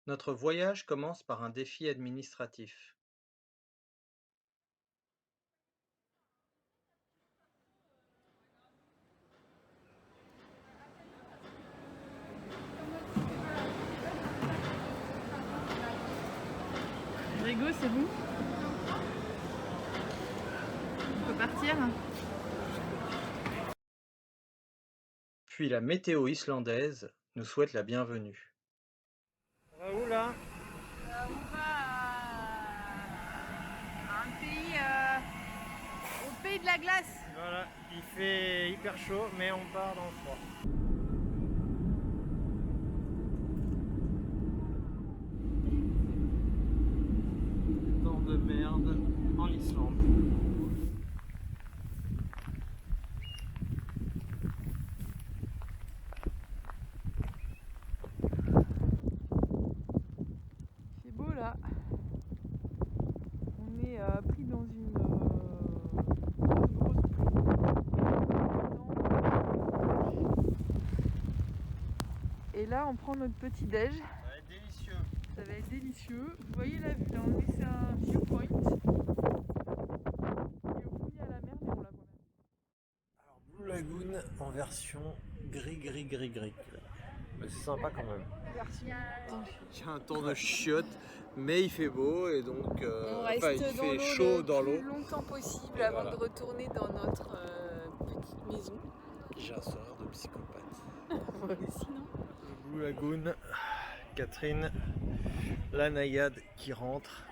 Notre voyage commence par un défi administratif. Grégo, c'est bon? On peut partir? Puis la météo islandaise nous souhaite la bienvenue. On va où là? On va à un pays, au pays de la glace. Voilà, il fait hyper chaud mais on part dans le froid. Temps de merde en Islande. C'est beau là. On est pris dans une grosse pluie. Et là, on prend notre petit déj. Ça va être délicieux. Ça va être délicieux. Vous voyez la vue là, on est sur un viewpoint. Et au bout, il y a la mer, mais on la voit même. Alors Blue Lagoon en version gris. Mais c'est sympa quand même. Il y a un temps de chiottes, mais il fait beau et donc On reste il dans fait l'eau chaud le dans plus l'eau. longtemps possible Et avant voilà. de retourner dans notre petite maison. J'ai un sourire de psychopathe. Moi aussi, non? Le Blue Lagoon, Catherine, la naïade qui rentre.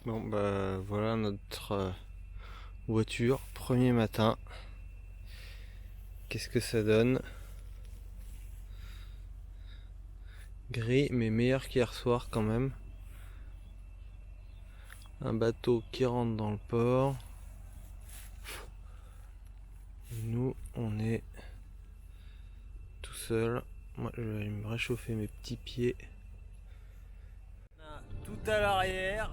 Bon bah voilà notre voiture, premier matin. Qu'est-ce que ça donne? Gris mais meilleur qu'hier soir quand même. Un bateau qui rentre dans le port. Et nous on est tout seul. Moi je vais aller me réchauffer mes petits pieds. On a tout à l'arrière.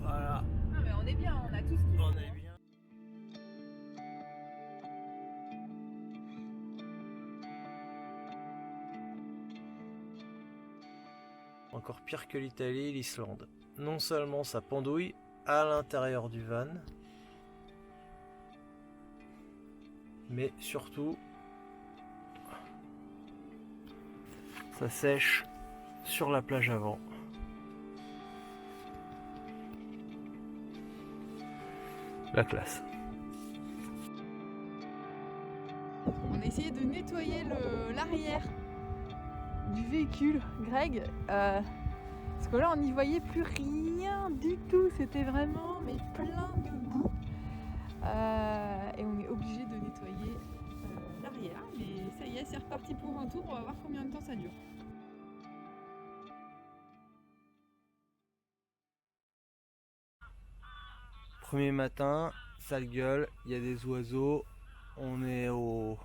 Voilà, Ah mais on est bien, on a tout ce qu'il faut. on est bien. Encore pire que l'Italie, l'Islande. Non seulement ça pendouille à l'intérieur du van, mais surtout ça sèche sur la plage avant. La classe. On a essayé de nettoyer l'arrière du véhicule, Greg, parce que là on n'y voyait plus rien du tout, c'était vraiment mais plein de boue. Et on est obligé de nettoyer l'arrière, mais ça y est, c'est reparti pour un tour, on va voir combien de temps ça dure. Premier matin, sale gueule, il y a des oiseaux. On est au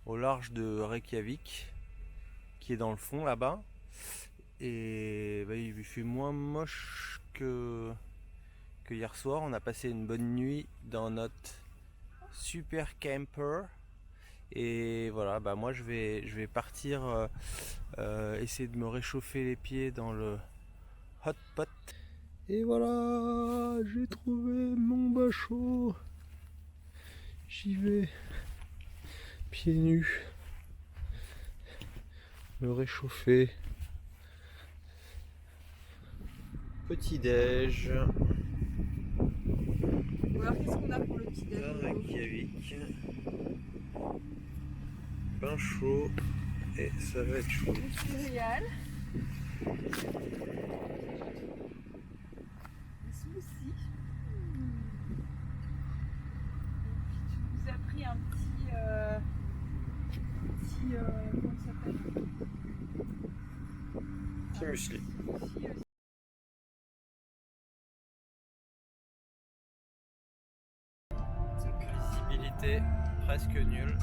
large de Reykjavik, qui est dans le fond là-bas. Et bah, il fait moins moche que hier soir. On a passé une bonne nuit dans notre super camper. Et voilà, bah moi je vais partir essayer de me réchauffer les pieds dans le hot pot. Et voilà, j'ai trouvé mon bachot. J'y vais, pieds nus, me réchauffer. Petit déj. Ou alors qu'est-ce qu'on a pour le petit déj? Reykjavik. Pain chaud et ça va être chaud. Des céréales. Des smoothies. Et puis tu nous as pris un petit comment ça s'appelle? Petit muesli. Visibilité presque nul.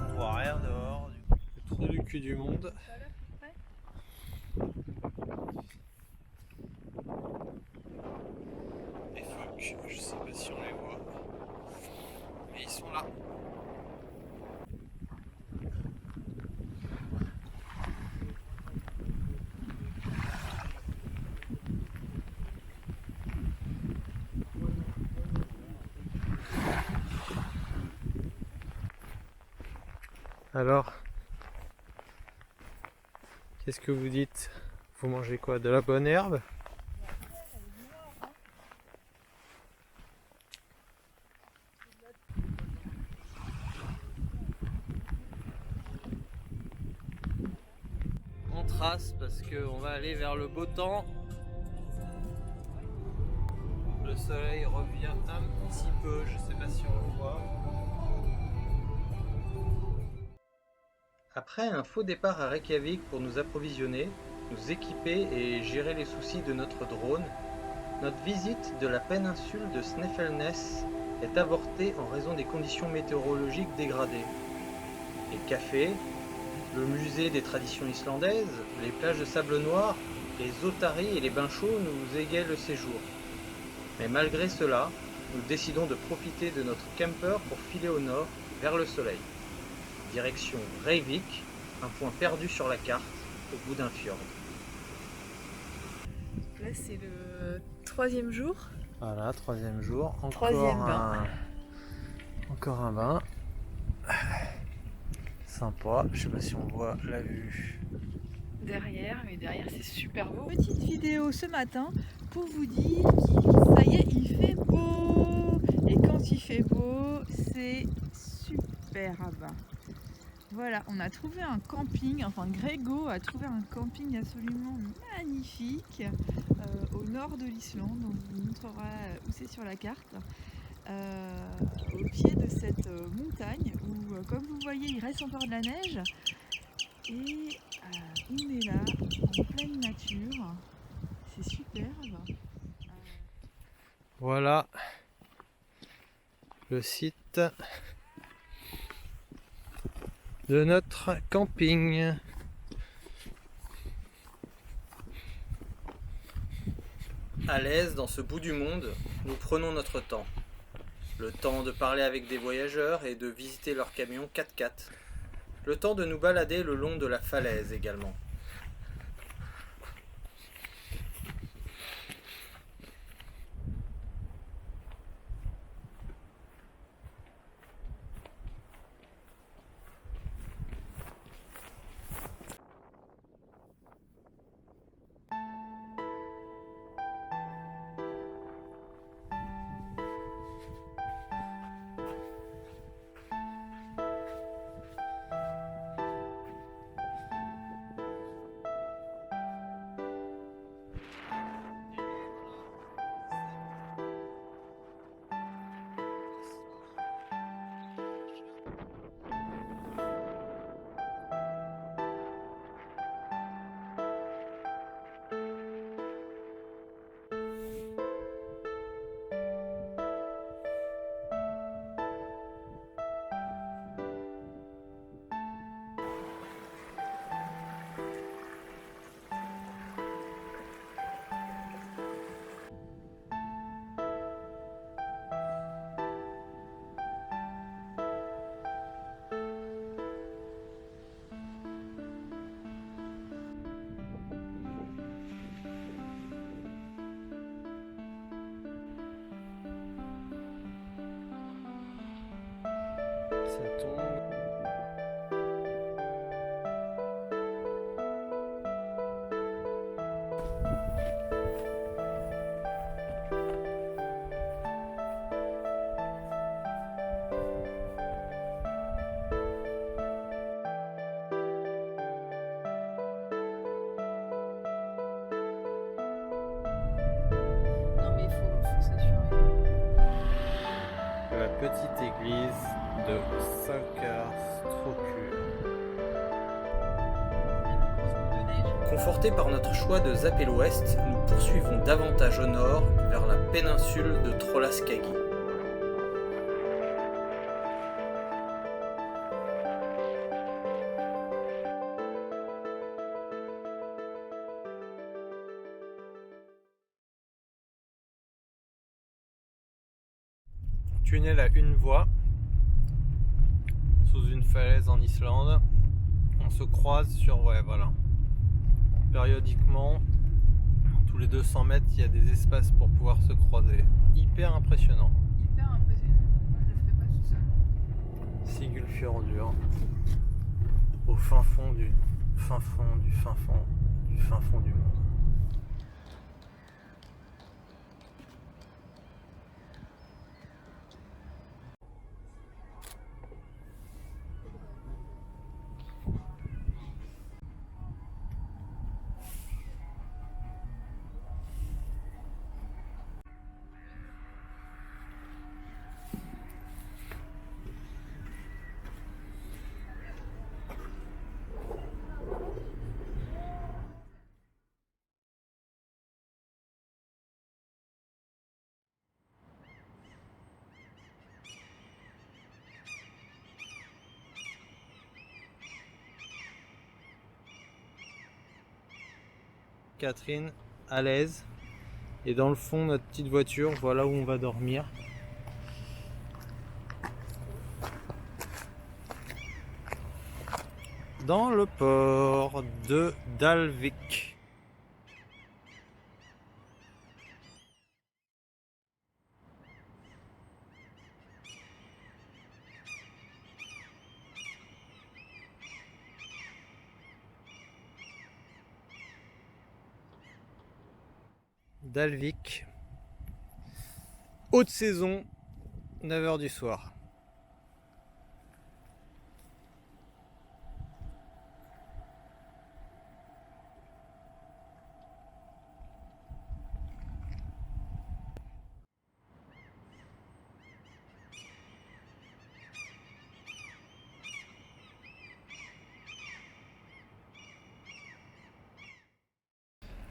On voit rien dehors. Le trou du cul du monde. Les phoques, je sais pas si on les voit, mais ils sont là. Alors, qu'est-ce que vous dites? Vous mangez quoi? De la bonne herbe? On trace parce qu'on va aller vers le beau temps. Le soleil revient un petit peu, je sais pas si on le voit. Après un faux départ à Reykjavik pour nous approvisionner, nous équiper et gérer les soucis de notre drone, notre visite de la péninsule de Snæfellsnes est avortée en raison des conditions météorologiques dégradées. Les cafés, le musée des traditions islandaises, les plages de sable noir, les otaries et les bains chauds nous égayent le séjour. Mais malgré cela, nous décidons de profiter de notre camper pour filer au nord, vers le soleil. Direction Reykjavik, un point perdu sur la carte, au bout d'un fjord. Là c'est le 3e jour. Voilà, 3e jour. Troisième bain. Encore un bain. Sympa, je sais pas si on voit la vue. Derrière, mais derrière c'est super beau. Petite vidéo ce matin pour vous dire que ça y est, il fait beau. Et quand il fait beau, c'est superbe. Voilà, on a trouvé un camping, enfin Grégo a trouvé un camping absolument magnifique au nord de l'Islande. On vous montrera où c'est sur la carte. Au pied de cette montagne où, comme vous voyez, il reste encore de la neige. Et on est là, en pleine nature. C'est superbe. Voilà le site de notre camping. À l'aise dans ce bout du monde, nous prenons notre temps. Le temps de parler avec des voyageurs et de visiter leur camion 4x4. Le temps de nous balader le long de la falaise également. Ça tombe. Non mais il faut s'assurer. La petite église de Sakarstrokur. Confortés par notre choix de zapper l'ouest, nous poursuivons davantage au nord vers la péninsule de Trollascagi. tunnel à une voie sous une falaise en Islande. On se croise sur, ouais, voilà. Périodiquement, tous les 200 mètres, il y a des espaces pour pouvoir se croiser. Hyper impressionnant. Hyper impressionnant. Moi, je le ferais pas tout seul. Sigulfjordur, au fin fond du fin fond du fin fond du fin fond du monde. Catherine à l'aise, et dans le fond notre petite voiture, voilà où on va dormir. Dans le port de Dalvik. Dalvik, haute saison, 9h du soir.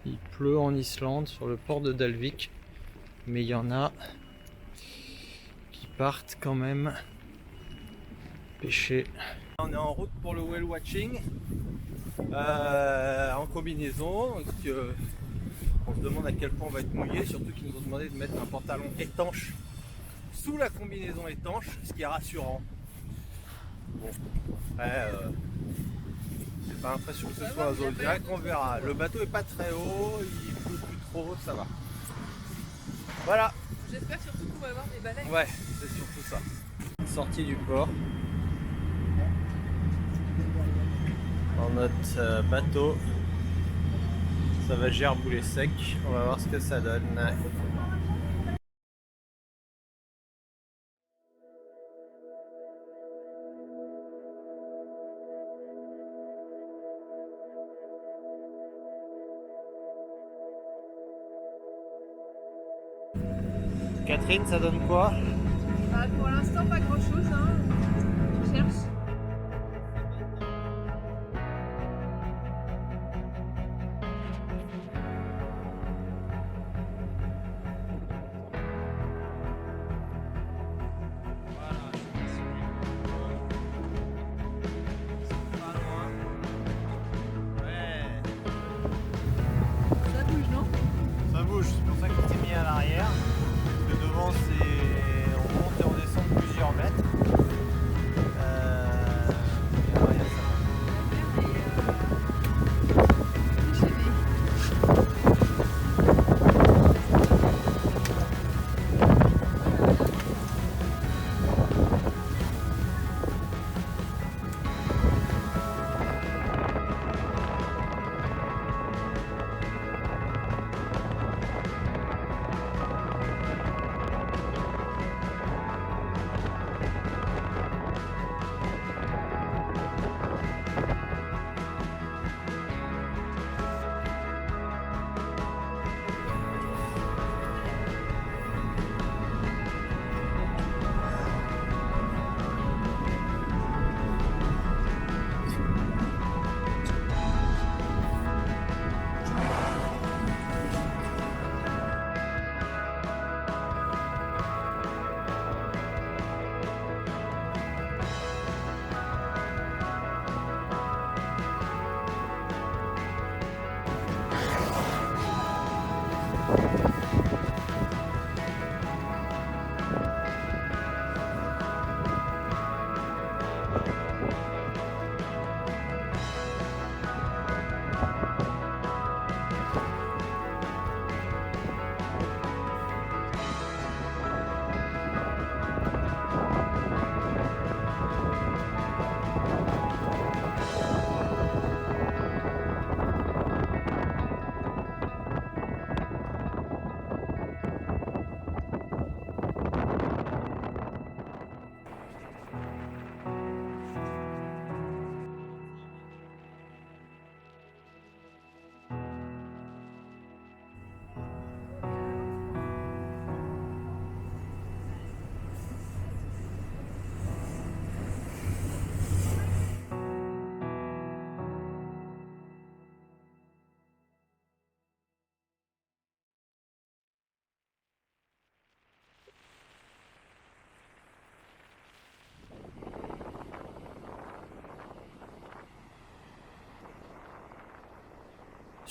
Il pleut en Islande sur le port de Dalvik, mais il y en a qui partent quand même pêcher. On est en route pour le whale watching en combinaison. Donc, on se demande à quel point on va être mouillé, surtout qu'ils nous ont demandé de mettre un pantalon étanche sous la combinaison étanche, ce qui est rassurant. Bon, après, j'ai pas l'impression que ce soit un Zodiac, on verra. Le bateau est pas très haut, il pleut plus trop, ça va. Voilà. J'espère surtout qu'on va avoir des baleines. Ouais, c'est surtout ça. Sortie du port. Dans notre bateau, ça va gerbouler sec. On va voir ce que ça donne. Catherine, ça donne quoi? Bah, pour l'instant, pas grand chose. Hein. Je cherche. Ça bouge, non? Ça bouge, c'est pour ça que t'es mis à l'arrière. Parce que devant, on monte et on descend de plusieurs mètres.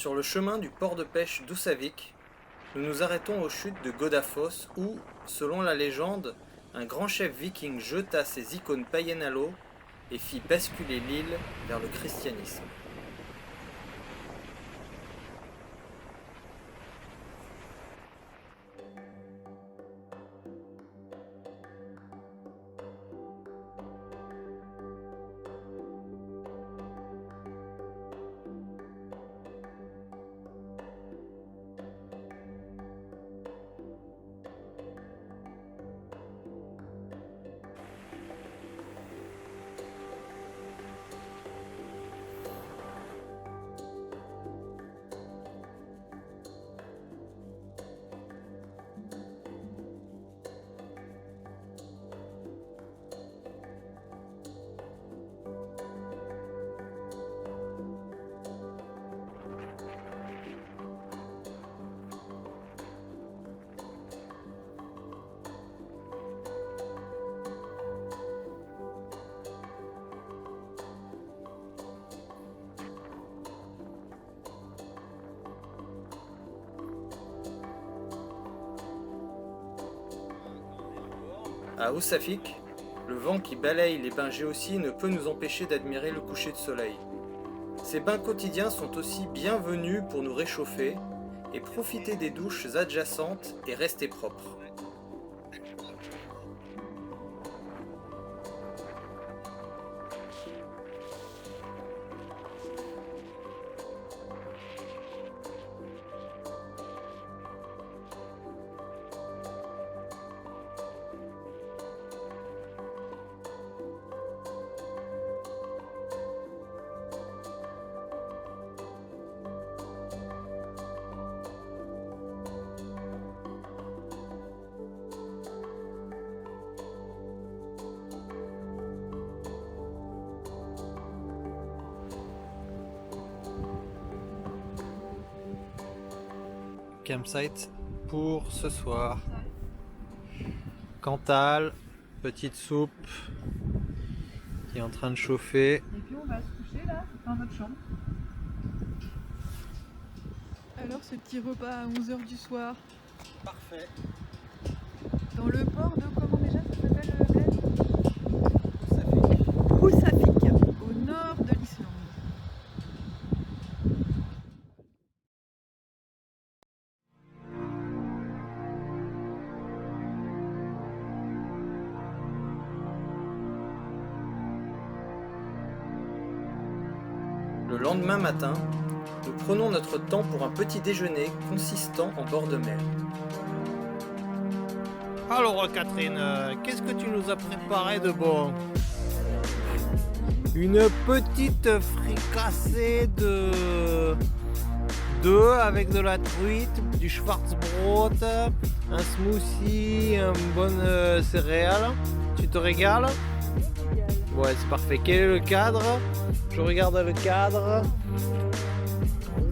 Sur le chemin du port de pêche d'Húsavík, nous nous arrêtons aux chutes de Godafoss où, selon la légende, un grand chef viking jeta ses icônes païennes à l'eau et fit basculer l'île vers le christianisme. À Húsavík, le vent qui balaye les bains géocis ne peut nous empêcher d'admirer le coucher de soleil. Ces bains quotidiens sont aussi bienvenus pour nous réchauffer et profiter des douches adjacentes et rester propres. Campsite pour ce soir. Cantal, petite soupe qui est en train de chauffer. Et puis on va se coucher là, dans notre chambre. Alors ce petit repas à 11h du soir. Parfait. Dans le port de comment déjà ça s'appelle Húsavík, au nord de l'Islande. Le lendemain matin, nous prenons notre temps pour un petit déjeuner consistant en bord de mer. Alors Catherine, qu'est-ce que tu nous as préparé de bon? Une petite fricassée de d'œufs avec de la truite, du Schwarzbrot, un smoothie, une bonne céréale. Tu te régales? Ouais, c'est parfait. Quel est le cadre? Je regarde le cadre.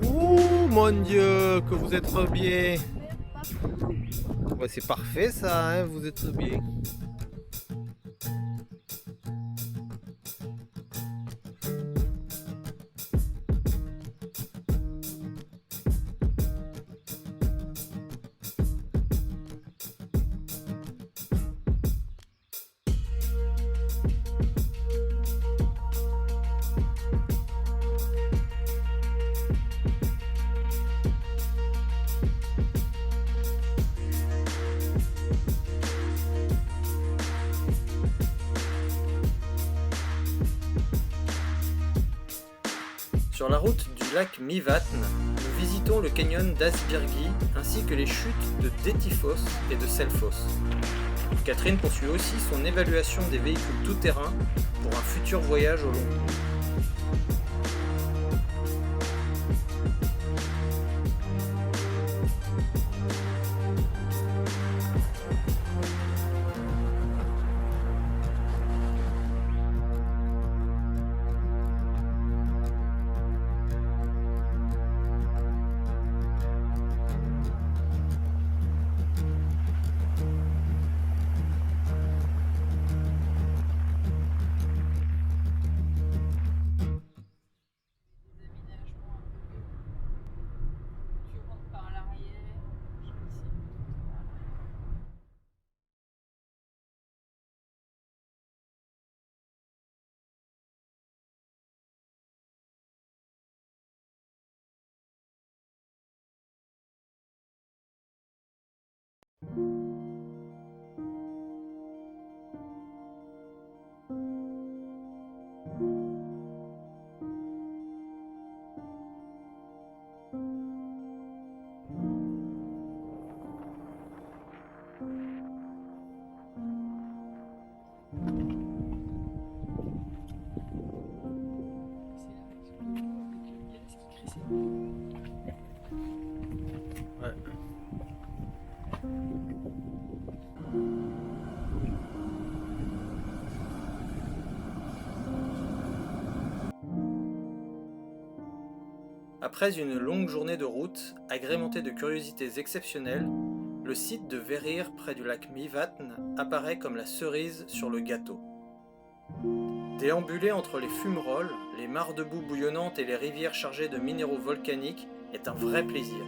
Ouh, mon Dieu, que vous êtes bien. Ouais, c'est parfait ça, hein, vous êtes bien. Sur la route du lac Mývatn, nous visitons le canyon d'Ásbyrgi ainsi que les chutes de Dettifoss et de Selfoss. Catherine poursuit aussi son évaluation des véhicules tout-terrain pour un futur voyage au long cours. Ouais. Après une longue journée de route, agrémentée de curiosités exceptionnelles, le site de Verir près du lac Mývatn apparaît comme la cerise sur le gâteau. Déambuler entre les fumerolles, les mares de boue bouillonnantes et les rivières chargées de minéraux volcaniques est un vrai plaisir.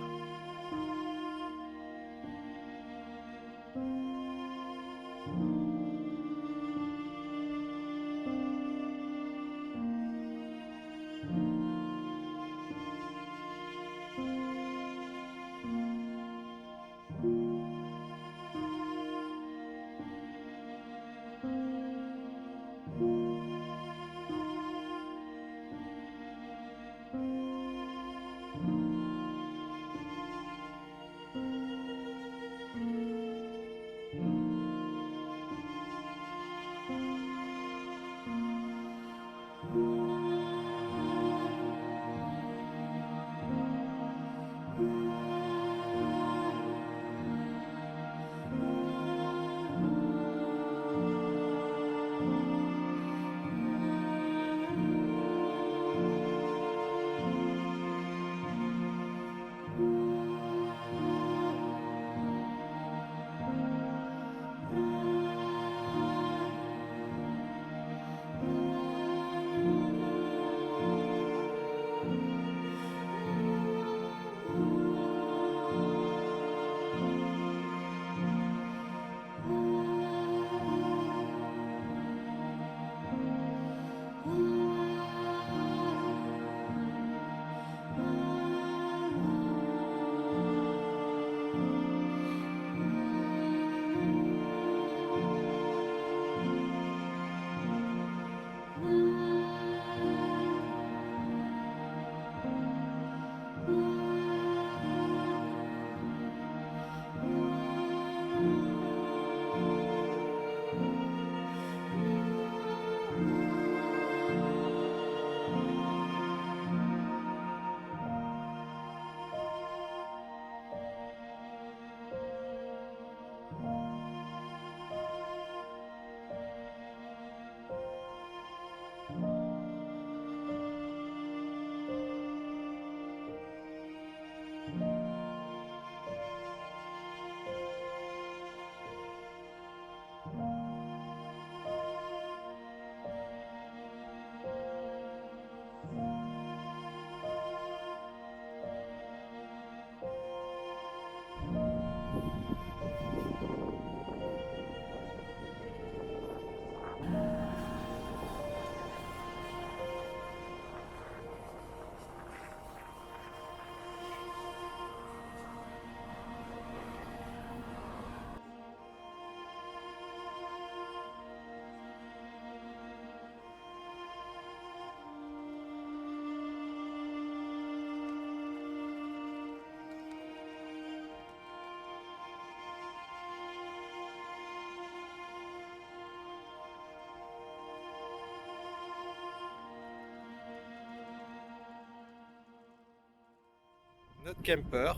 Notre camper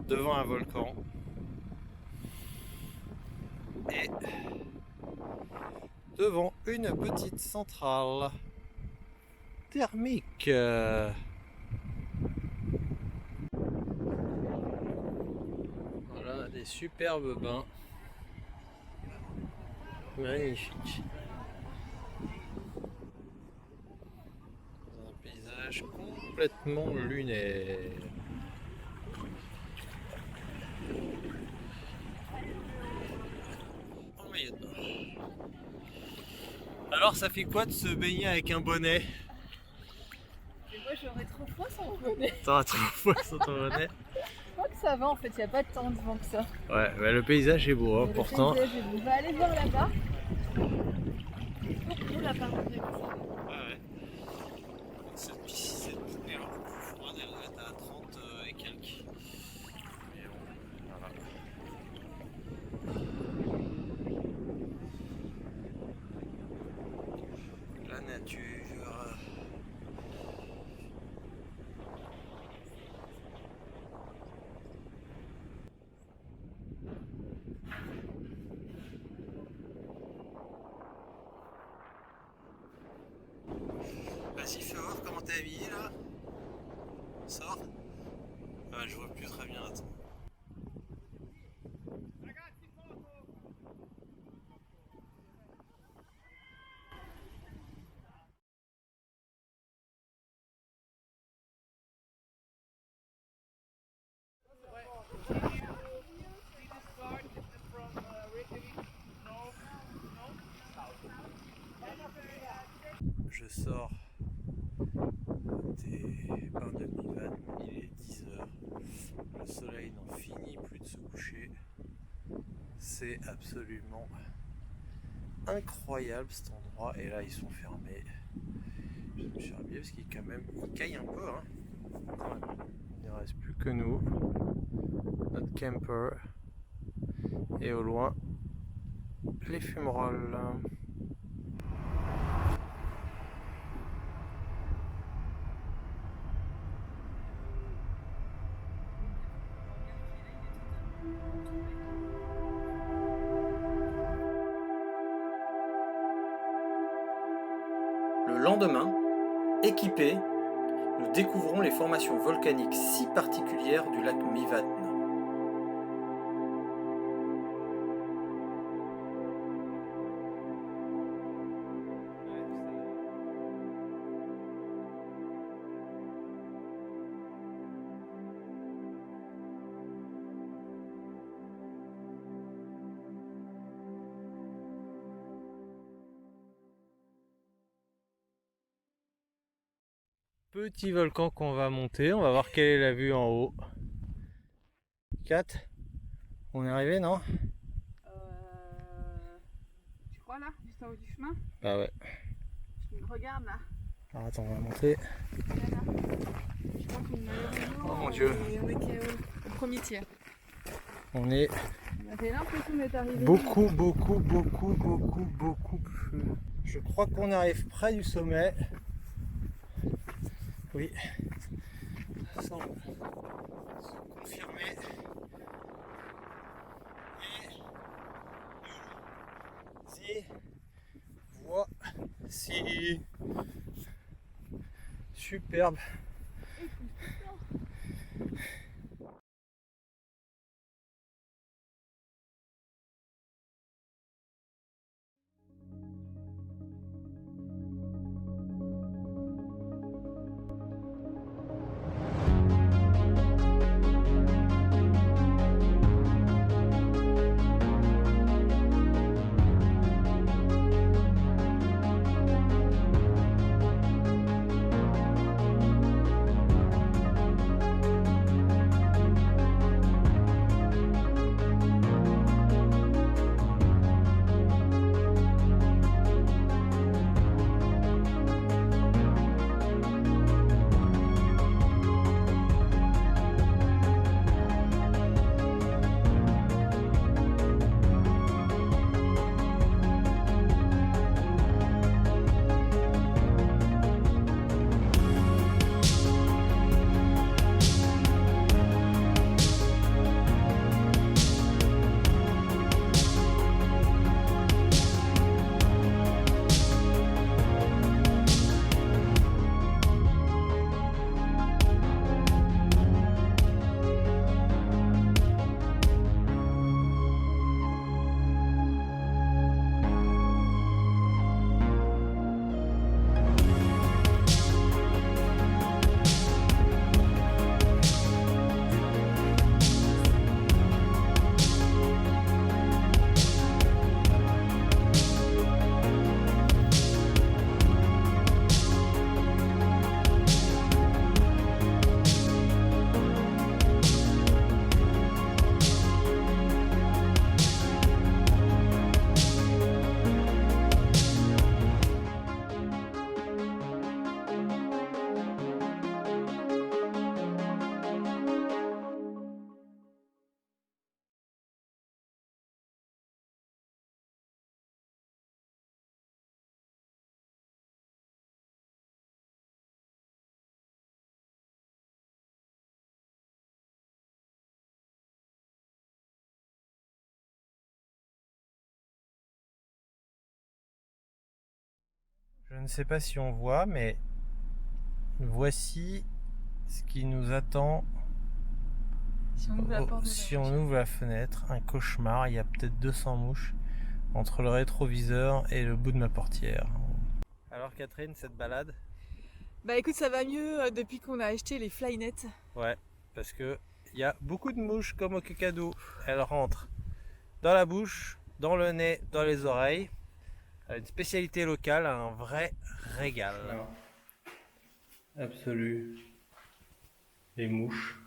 devant un volcan et devant une petite centrale thermique. Voilà des superbes bains. Magnifique. Dans un paysage complètement lunaire. En maillot de bain. Alors ça fait quoi de se baigner avec un bonnet? Et moi j'aurais trop froid sans bonnet. T'auras trop froid sans ton bonnet? Je crois que ça va en fait, il n'y a pas tant de vent que ça. Ouais, bah, le paysage est beau, hein, Le pourtant. paysage est beau. On va aller voir là-bas. C'est beau là par contre. Ouais. Cette piscine est un peu plus froide, elle doit être à 30 et quelques. Mais bon, voilà. La nature. Vas-y, fais voir comment t'es habillé là. Sors. Ah, je vois plus très bien, attends. Je sors des bains de Mivan, il est 10h. Le soleil n'en finit plus de se coucher. C'est absolument incroyable cet endroit. Et là, ils sont fermés. Je me suis habillé parce qu'il caille un peu. Hein. Il ne reste plus que nous, notre camper. Et au loin, les fumerolles. Le lendemain, équipés, nous découvrons les formations volcaniques si particulières du lac Mývatn. Petit volcan qu'on va monter, on va voir quelle est la vue en haut. 4. On est arrivé, non? Tu crois là, juste en haut du chemin? Bah ouais. Regarde là. Alors attends, on va monter. Je crois qu'on est Oh mon Dieu. on est au premier tiers. On est On avait l'impression d'être arrivé. beaucoup plus. Je crois qu'on arrive près du sommet. Oui. Ça semble se confirmer. Et voici. Superbe. Je ne sais pas si on voit, mais voici ce qui nous attend Si on ouvre la porte de la si on voiture. ouvre la fenêtre. Un cauchemar, il y a peut-être 200 mouches entre le rétroviseur et le bout de ma portière. Alors Catherine, cette balade? Bah écoute, ça va mieux depuis qu'on a acheté les Flynet. Ouais, parce que il y a beaucoup de mouches comme au Kakadu. Elles rentrent dans la bouche, dans le nez, dans les oreilles. Une spécialité locale, un vrai régal. Absolu. Les mouches.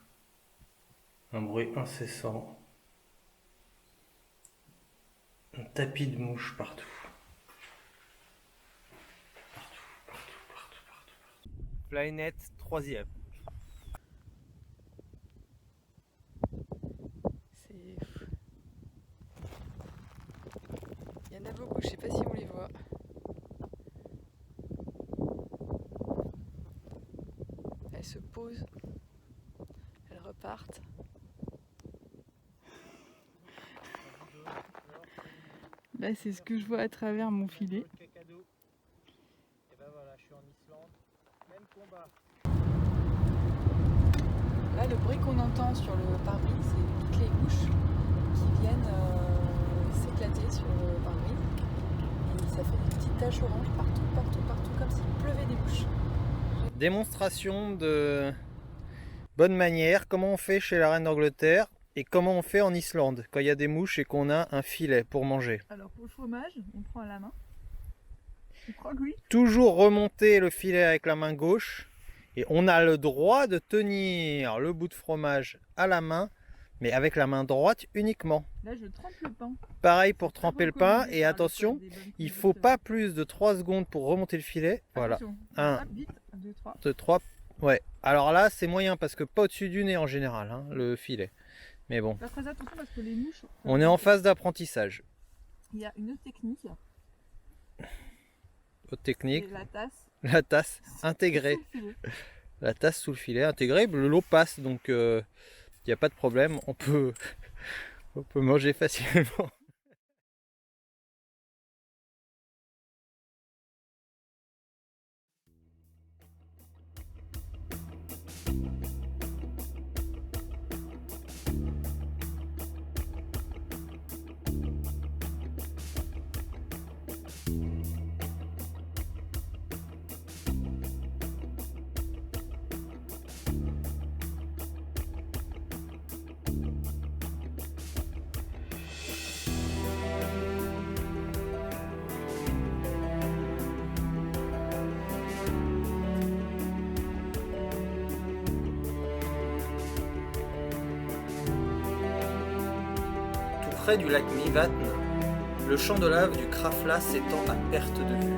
Un bruit incessant. Un tapis de mouches partout. Flynet 3e. C'est... Il y en a beaucoup, je sais pas si on les voit. Elles se posent, elles repartent. Là, c'est ce que je vois à travers mon filet. Et ben voilà, je suis en Islande. Même combat. Là, le bruit qu'on entend sur le pare-brise, c'est toutes les mouches qui viennent s'éclater sur le pare-brise. Et ça fait des petites taches oranges partout, comme s'il pleuvait des mouches. Démonstration de bonne manière, comment on fait chez la reine d'Angleterre et comment on fait en Islande quand il y a des mouches et qu'on a un filet pour manger. Alors pour le fromage, on prend à la main. Tu crois que oui? Toujours remonter le filet avec la main gauche et on a le droit de tenir le bout de fromage à la main, mais avec la main droite uniquement. Là, je trempe le pain. Pareil pour tremper le pain et attention, il faut pas plus de 3 secondes pour remonter le filet. Voilà. Un. Hop, vite, 2, 3. 2, 3. Ouais. Alors là, c'est moyen parce que pas au-dessus du nez en général, hein, le filet. Mais bon, Fais très attention parce que les mouches. on est en phase d'apprentissage. Il y a une autre technique. Autre technique, C'est la tasse intégrée. sous le filet. La tasse sous le filet intégrée, l'eau passe donc il n'y a pas de problème, on peut manger facilement. Près du lac Mývatn, le champ de lave du Krafla s'étend à perte de vue.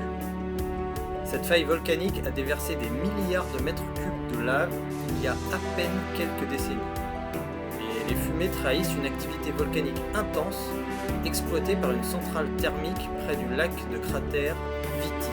Cette faille volcanique a déversé des milliards de mètres cubes de lave il y a à peine quelques décennies. Et les fumées trahissent une activité volcanique intense exploitée par une centrale thermique près du lac de cratère Viti.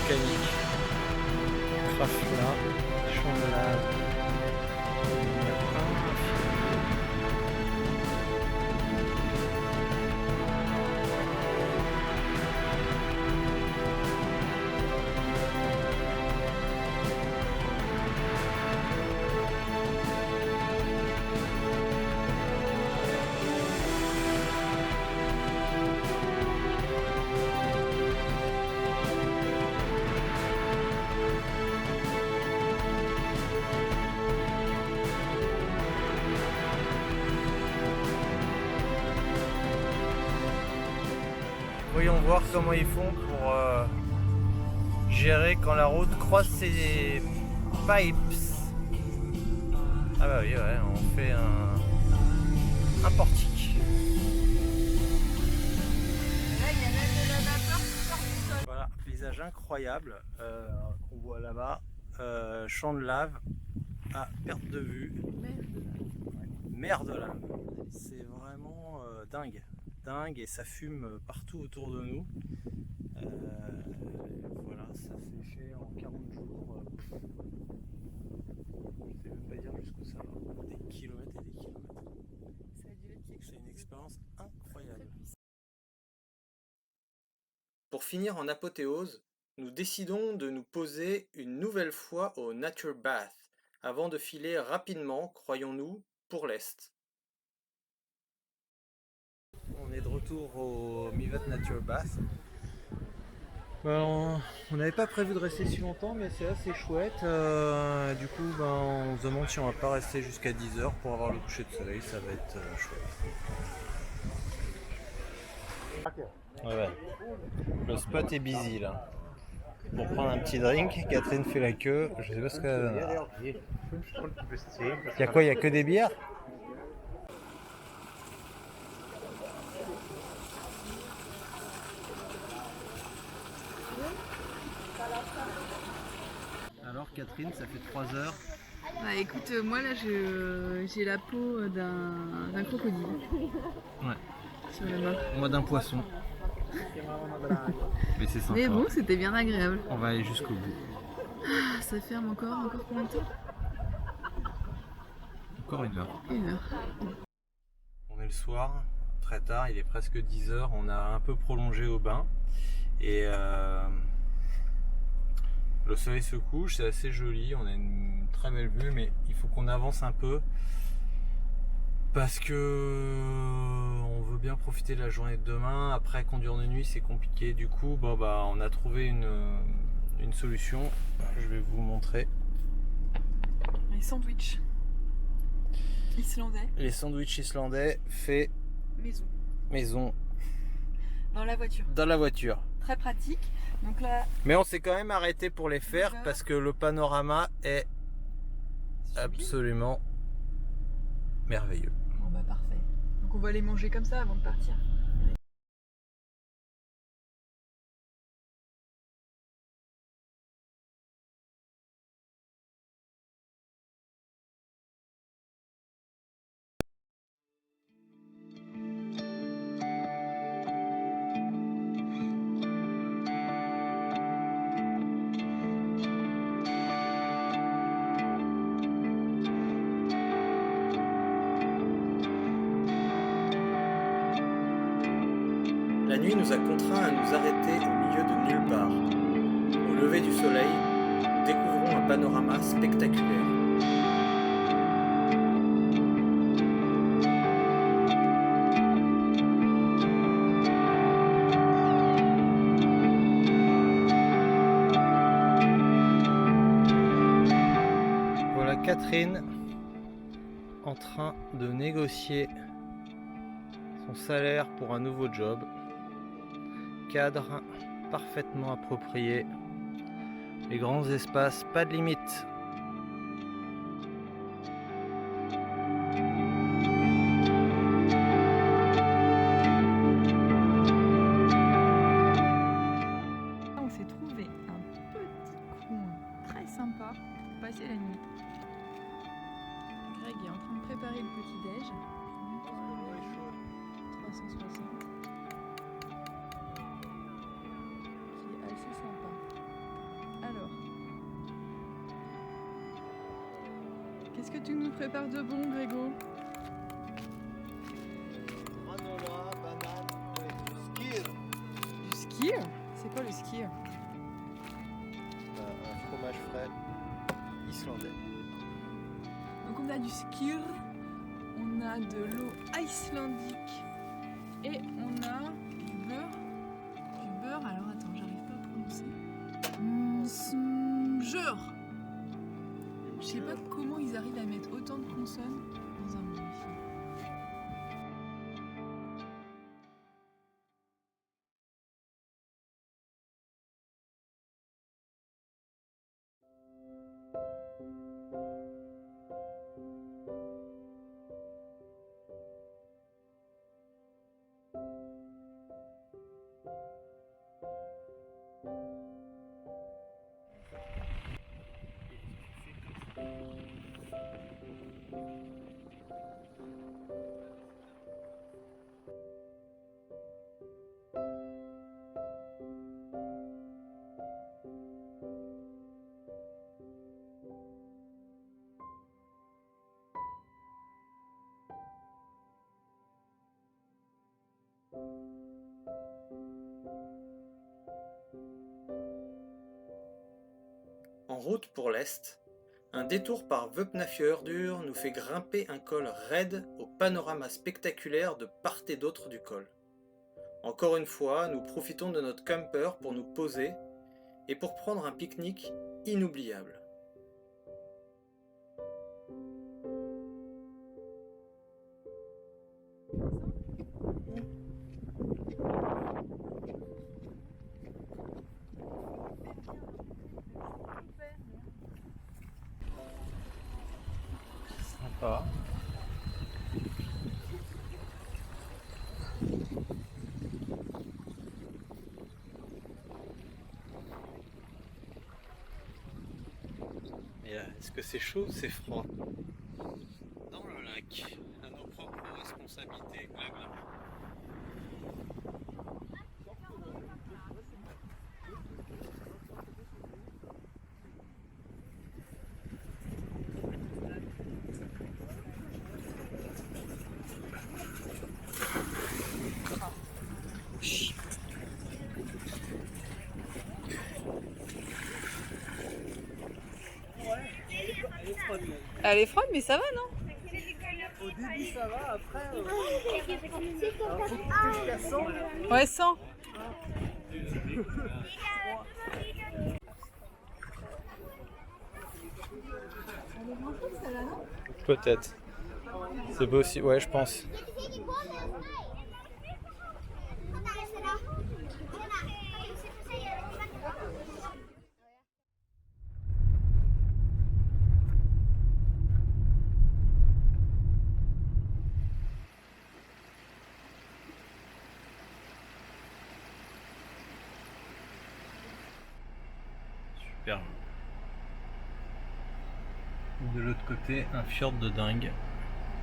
Volcanique, Krafla, champ de lave. Voyons voir comment ils font pour gérer quand la route croise ces pipes. Ah bah oui, ouais, on fait un portique. Là, il y a même de la vapeur qui sort du sol. Voilà, paysage incroyable qu'on voit là-bas. Champ de lave à perte de vue. Mer de lave. C'est vraiment dingue. Dingue et ça fume partout autour de nous. Voilà, ça s'est fait en 40 jours. Je sais même pas dire jusqu'où ça va. Des kilomètres et des kilomètres. Ça a dû être quelque C'est chose une de expérience incroyable. très puissant. Pour finir en apothéose, nous décidons de nous poser une nouvelle fois au Nature Bath, avant de filer rapidement, croyons-nous, pour l'Est. On est de retour au Mivat Nature Bath. On n'avait pas prévu de rester si longtemps, mais c'est assez chouette. Du coup, on se demande si on va pas rester jusqu'à 10h pour avoir le coucher de soleil. Ça va être chouette. Ouais. Le spot est busy là. Pour prendre un petit drink, Catherine fait la queue. Je sais pas ce qu'elle a. Il y a quoi? Il y a que des bières? Alors Catherine, ça fait 3 heures. Bah écoute, moi là j'ai la peau d'un crocodile. Ouais. Sur la main. Moi d'un poisson. Mais c'est sympa. Mais bon, c'était bien agréable. On va aller jusqu'au bout. Ah, ça ferme encore combien de temps? Encore 1 heure. 1 heure. On est le soir, très tard, il est presque 10h. On a un peu prolongé au bain. Et le soleil se couche, c'est assez joli. On a une très belle vue, mais il faut qu'on avance un peu. Parce que on veut bien profiter de la journée de demain. Après, conduire de nuit, c'est compliqué. Du coup, on a trouvé une solution. Je vais vous montrer. Les sandwichs islandais. Les sandwichs islandais faits maison Dans la voiture. dans la voiture. Très pratique. Donc là, Mais on s'est quand même arrêté pour les faire Déjà. parce que le panorama est absolument merveilleux. bon bah parfait. Donc on va les manger comme ça avant de partir. La nuit nous a contraints à nous arrêter au milieu de nulle part. Au lever du soleil, nous découvrons un panorama spectaculaire. Voilà Catherine en train de négocier son salaire pour un nouveau job. Cadre parfaitement approprié. Les grands espaces, pas de limite. On s'est trouvé un petit coin très sympa pour passer la nuit. Greg est en train de préparer le petit déj. 360. Qui est assez sympa. Alors, qu'est-ce que tu nous prépares de bon, Grégo? Granola, banane, skir. Du skyr? C'est quoi le skyr? Un fromage frais islandais. Donc on a du skyr, on a de l'eau icelandique et on a du beurre. Du beurre, alors attends, j'arrive pas à prononcer. Msmjeur. Je sais pas comment ils arrivent à mettre autant de consonnes dans un mot. En route pour l'est, un détour par Vøpnafjørður nous fait grimper un col raide au panorama spectaculaire de part et d'autre du col. Encore une fois, nous profitons de notre camper pour nous poser et pour prendre un pique-nique inoubliable. Sympa. Et est-ce que c'est chaud ou c'est froid? Dans le lac, à nos propres responsabilités, blabla. Elle est froide, mais ça va, non? Au début ça va, après faut que je la sente. Ouais, 100. Peut-être. C'est possible, ouais je pense. Super. De l'autre côté, un fjord de dingue.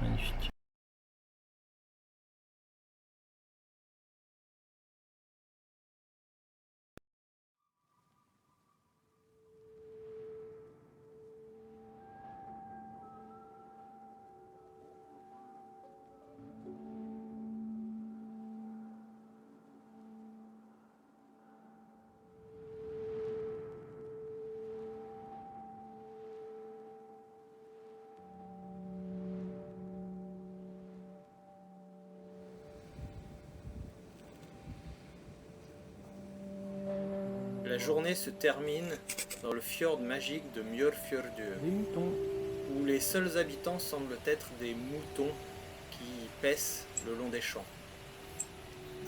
Magnifique. La journée se termine dans le fjord magique de Mjørfjordur, Des moutons. où les seuls habitants semblent être des moutons qui paissent le long des champs.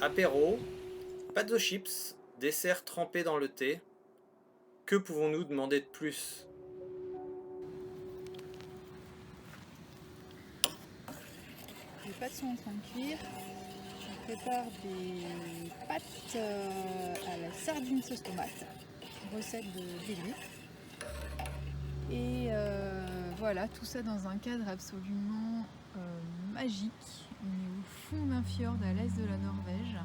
Apéro, pâtes aux chips, dessert trempé dans le thé. Que pouvons-nous demander de plus? Les pâtes sont en train de cuire. On prépare des pâtes à la sardine sauce tomate, recette de Billy. Et voilà, tout ça dans un cadre absolument magique. On est au fond d'un fjord à l'est de la Norvège.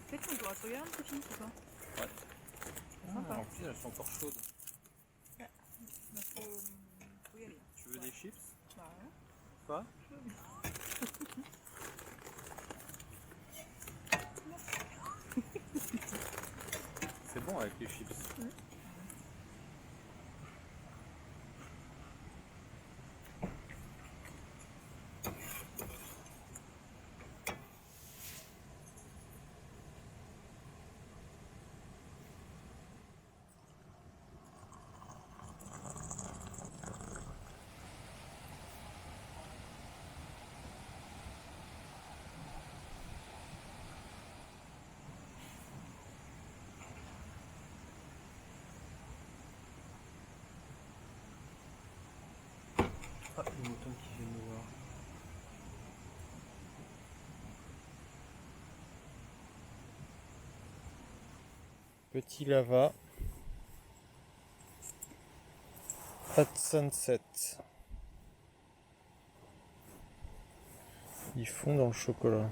Peut-être qu'on pourra te regarder un petit film ce soir. Ouais. Sympa. En plus elles sont encore chaudes. Bah, faut y aller. Tu veux des chips? Bah, ouais. Quoi? C'est bon avec les chips. Ah, le mouton qui vient de nous voir. Petit lava. At sunset. Ils font dans le chocolat.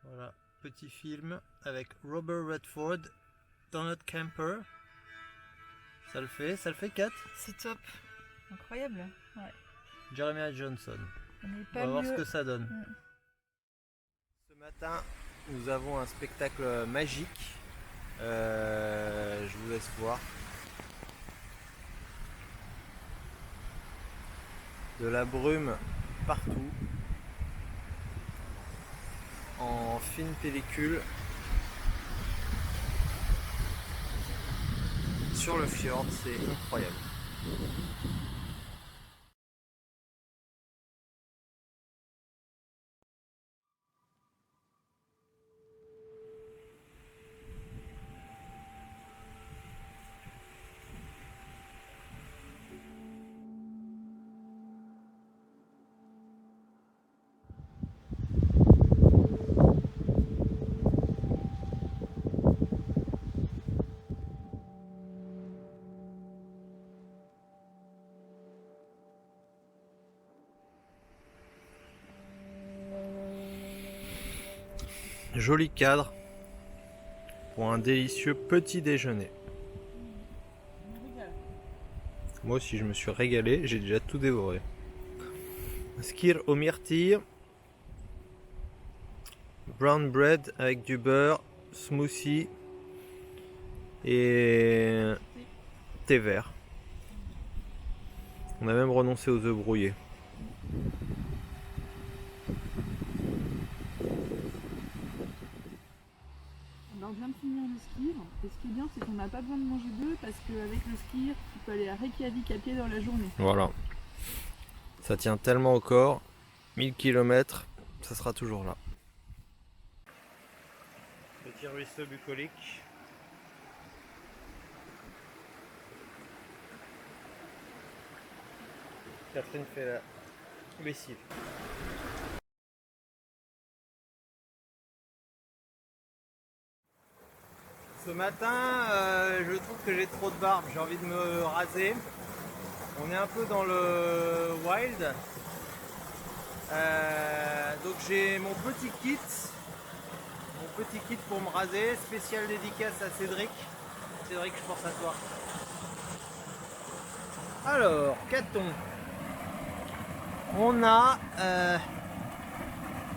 Voilà, petit film avec Robert Redford, Donald Camper. Ça le fait 4. C'est top. Incroyable. Ouais. Jeremiah Johnson. On n'est On pas va voir ce mieux. que ça donne. Ce matin, nous avons un spectacle magique. Je vous laisse voir. De la brume partout. En fine pellicule. Sur le fjord, c'est incroyable. Joli cadre pour un délicieux petit déjeuner. Moi aussi je me suis régalé, j'ai déjà tout dévoré. Skyr aux myrtilles, brown bread avec du beurre, smoothie et thé vert. On a même renoncé aux œufs brouillés. On vient de finir le ski. Et ce qui est bien, c'est qu'on n'a pas besoin de manger d'œufs parce qu'avec le ski, tu peux aller à Reykjavik à pied dans la journée. Voilà. Ça tient tellement au corps. 1000 km, ça sera toujours là. Petit ruisseau bucolique. Catherine fait la lessive. Ce matin, je trouve que j'ai trop de barbe, j'ai envie de me raser. On est un peu dans le wild. Donc j'ai mon petit kit pour me raser, spécial dédicace à Cédric. Cédric, je pense à toi. Alors, qu'a-t-on? On a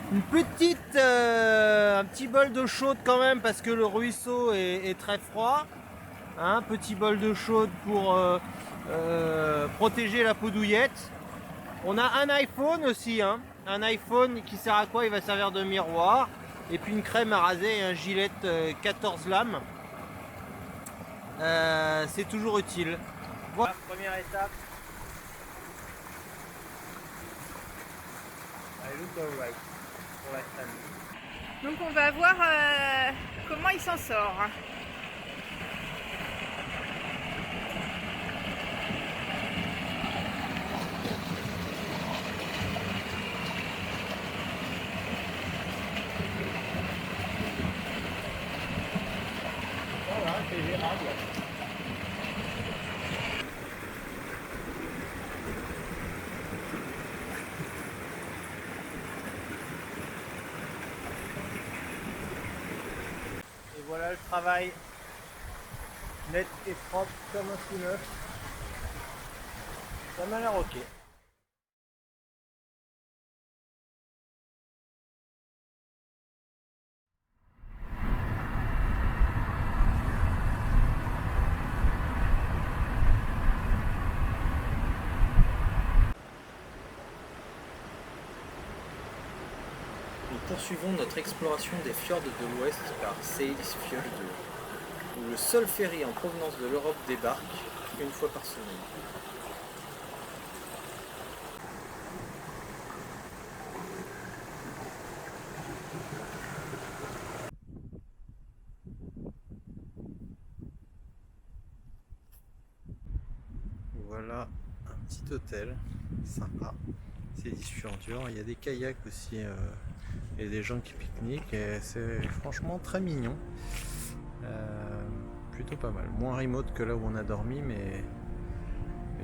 une petite, un petit bol d'eau chaude quand même parce que le ruisseau est très froid. Un petit bol d'eau chaude pour protéger la peau douillette. On a un iPhone aussi, hein. Un iPhone qui sert à quoi? Il va servir de miroir. Et puis une crème à raser et un gilet 14 lames. C'est toujours utile. Voilà, première étape. I look alright pour la crème. Donc on va voir comment il s'en sort. Voilà, c'est gérable. Et voilà le travail net et propre comme un tout neuf. Ça m'a l'air ok. Nous poursuivons notre exploration des fjords de l'Ouest par Seyðisfjörður, où le seul ferry en provenance de l'Europe débarque une fois par semaine. Voilà un petit hôtel sympa. C'est dissuasif. Il y a des kayaks aussi et des gens qui pique-niquent et c'est franchement très mignon. Plutôt pas mal. Moins remote que là où on a dormi, mais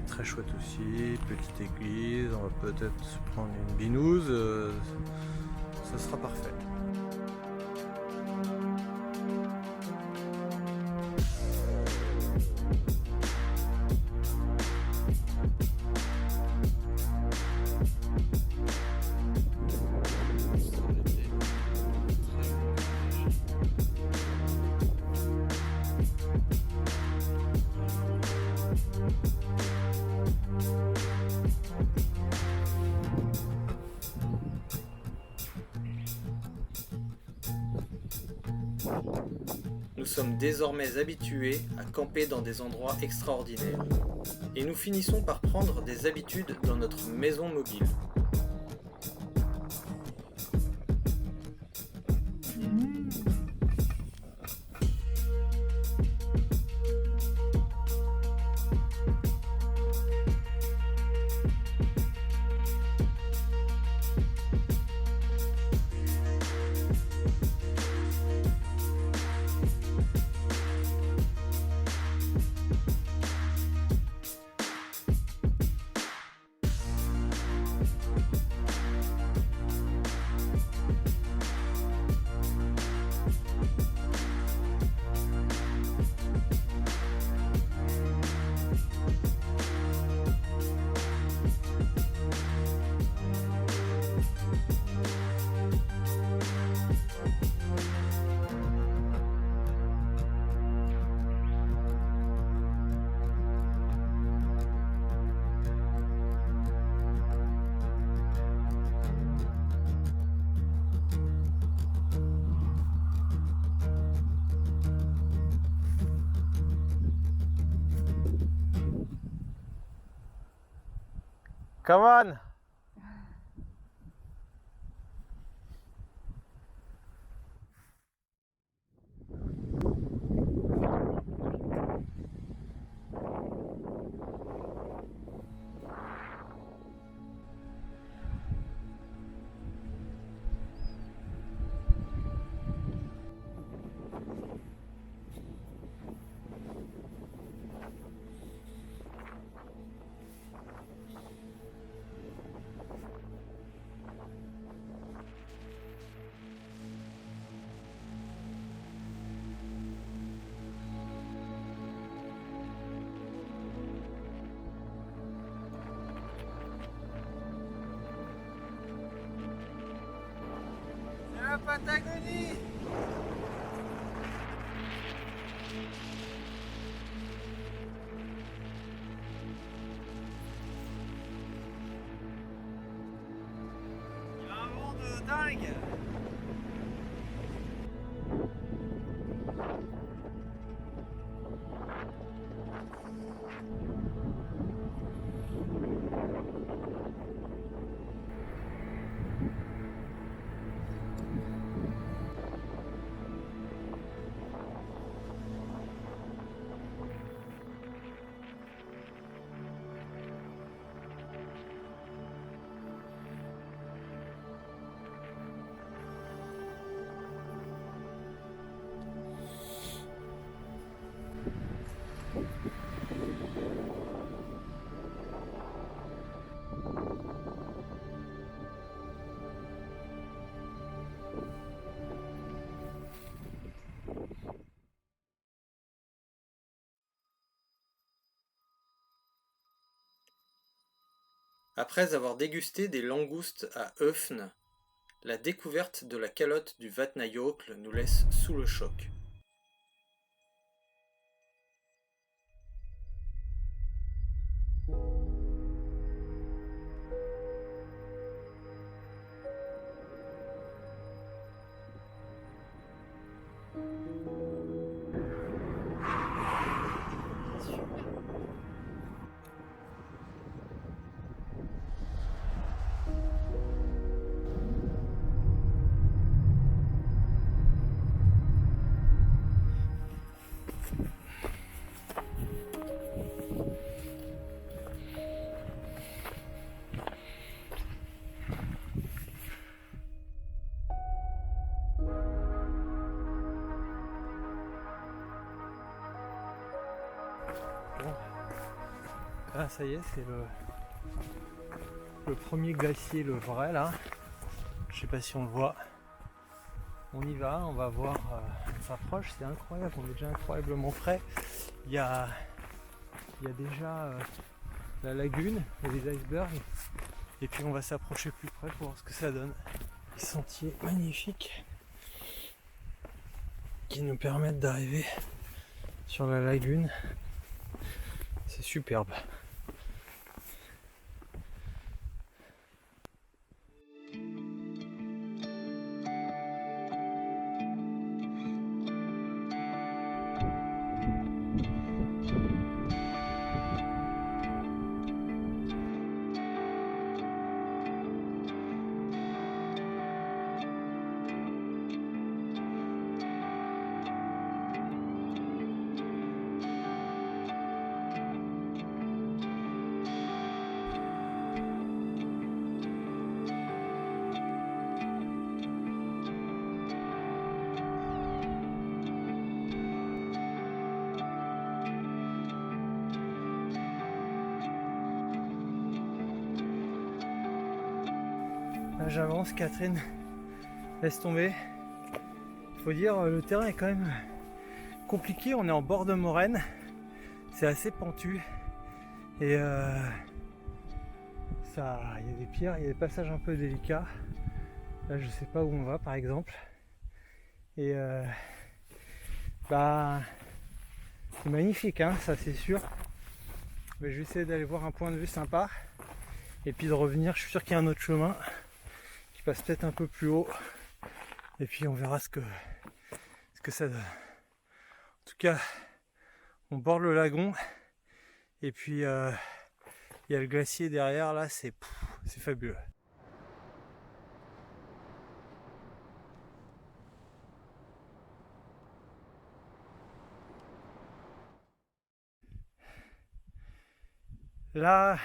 très chouette aussi. Petite église, on va peut-être se prendre une binouse. Ça sera parfait. Nous sommes désormais habitués à camper dans des endroits extraordinaires. Et nous finissons par prendre des habitudes dans notre maison mobile. Come on! La Patagonie! Il y a un vent de dingue! Après avoir dégusté des langoustes à Höfn, la découverte de la calotte du Vatnajökull nous laisse sous le choc. Ah ça y est, c'est le premier glacier, le vrai là. Je sais pas si on le voit. On y va, on va voir, on s'approche, c'est incroyable, on est déjà incroyablement près. Il y a déjà la lagune et les icebergs. Et puis on va s'approcher plus près pour voir ce que ça donne. Des sentiers magnifiques qui nous permettent d'arriver sur la lagune. C'est superbe. Là, j'avance, Catherine, laisse tomber. Faut dire, le terrain est quand même compliqué, on est en bord de moraine, c'est assez pentu et ça, il y a des pierres, il y a des passages un peu délicats. Là je sais pas où on va par exemple et c'est magnifique hein, ça c'est sûr, mais je vais essayer d'aller voir un point de vue sympa et puis de revenir. Je suis sûr qu'il y a un autre chemin qui passe peut-être un peu plus haut et puis on verra ce que ça donne. En tout cas, on borde le lagon et puis il y a le glacier derrière là, c'est fabuleux. Là,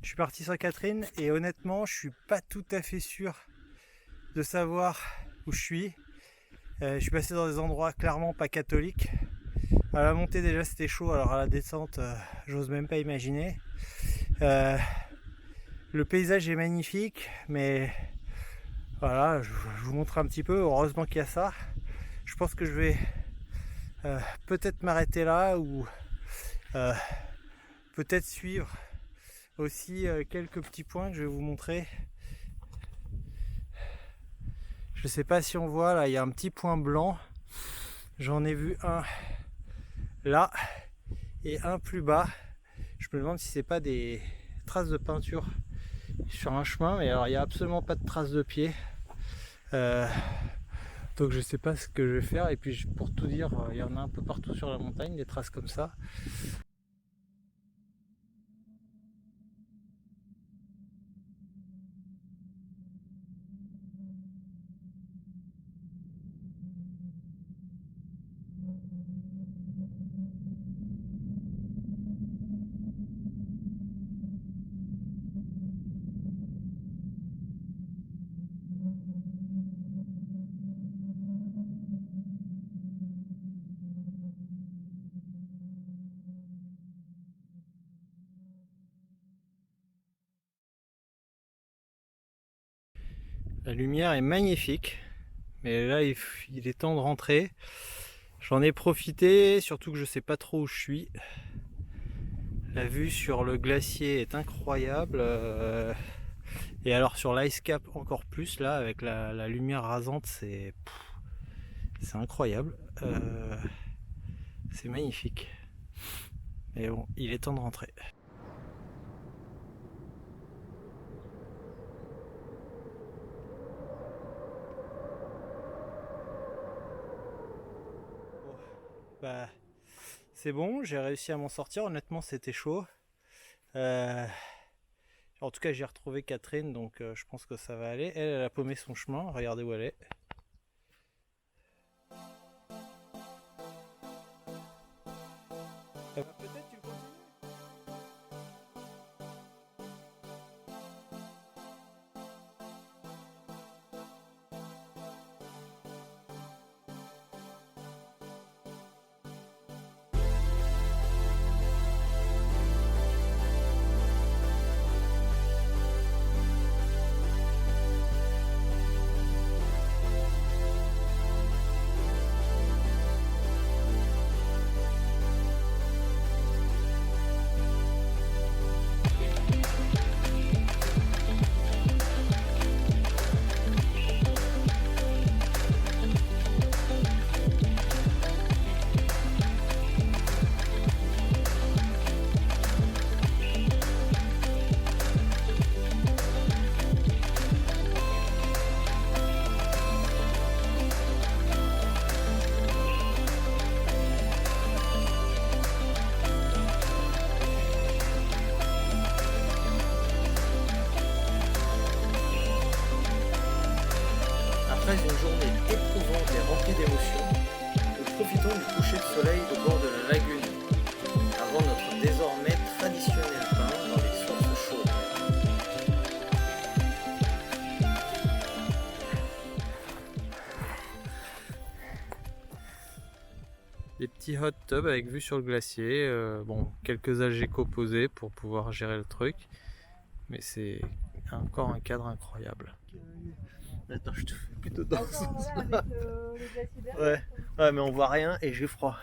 je suis parti sur Catherine et honnêtement, je suis pas tout à fait sûr de savoir où je suis. Je suis passé dans des endroits clairement pas catholiques. À la montée déjà c'était chaud, alors à la descente j'ose même pas imaginer. Le paysage est magnifique, mais voilà, je vous montre un petit peu. Heureusement qu'il y a ça. Je pense que je vais peut-être m'arrêter là ou peut-être suivre aussi quelques petits points que je vais vous montrer. Je sais pas si on voit là, il y a un petit point blanc. J'en ai vu un là et un plus bas. Je me demande si c'est pas des traces de peinture sur un chemin, mais alors il n'y a absolument pas de traces de pied. Donc je sais pas ce que je vais faire. Et puis pour tout dire, il y en a un peu partout sur la montagne, des traces comme ça. La lumière est magnifique, mais là il est temps de rentrer. J'en ai profité, surtout que je sais pas trop où je suis. La vue sur le glacier est incroyable. Et alors sur l'ice cap encore plus, là avec la lumière rasante, c'est incroyable. C'est magnifique. Mais bon, il est temps de rentrer. Bah, c'est bon, j'ai réussi à m'en sortir. Honnêtement, c'était chaud. En tout cas, j'ai retrouvé Catherine, donc je pense que ça va aller. Elle a paumé son chemin. Regardez où elle est. Peut-être tu continues. Profitons du coucher de soleil au bord de la lagune, avant notre désormais traditionnel bain dans les sources chaudes. Des petits hot tubs avec vue sur le glacier, bon, quelques algécos posés pour pouvoir gérer le truc, mais c'est encore un cadre incroyable. Attends, je te fais plutôt dans ce sens-là. Ouais, mais on voit rien et j'ai froid.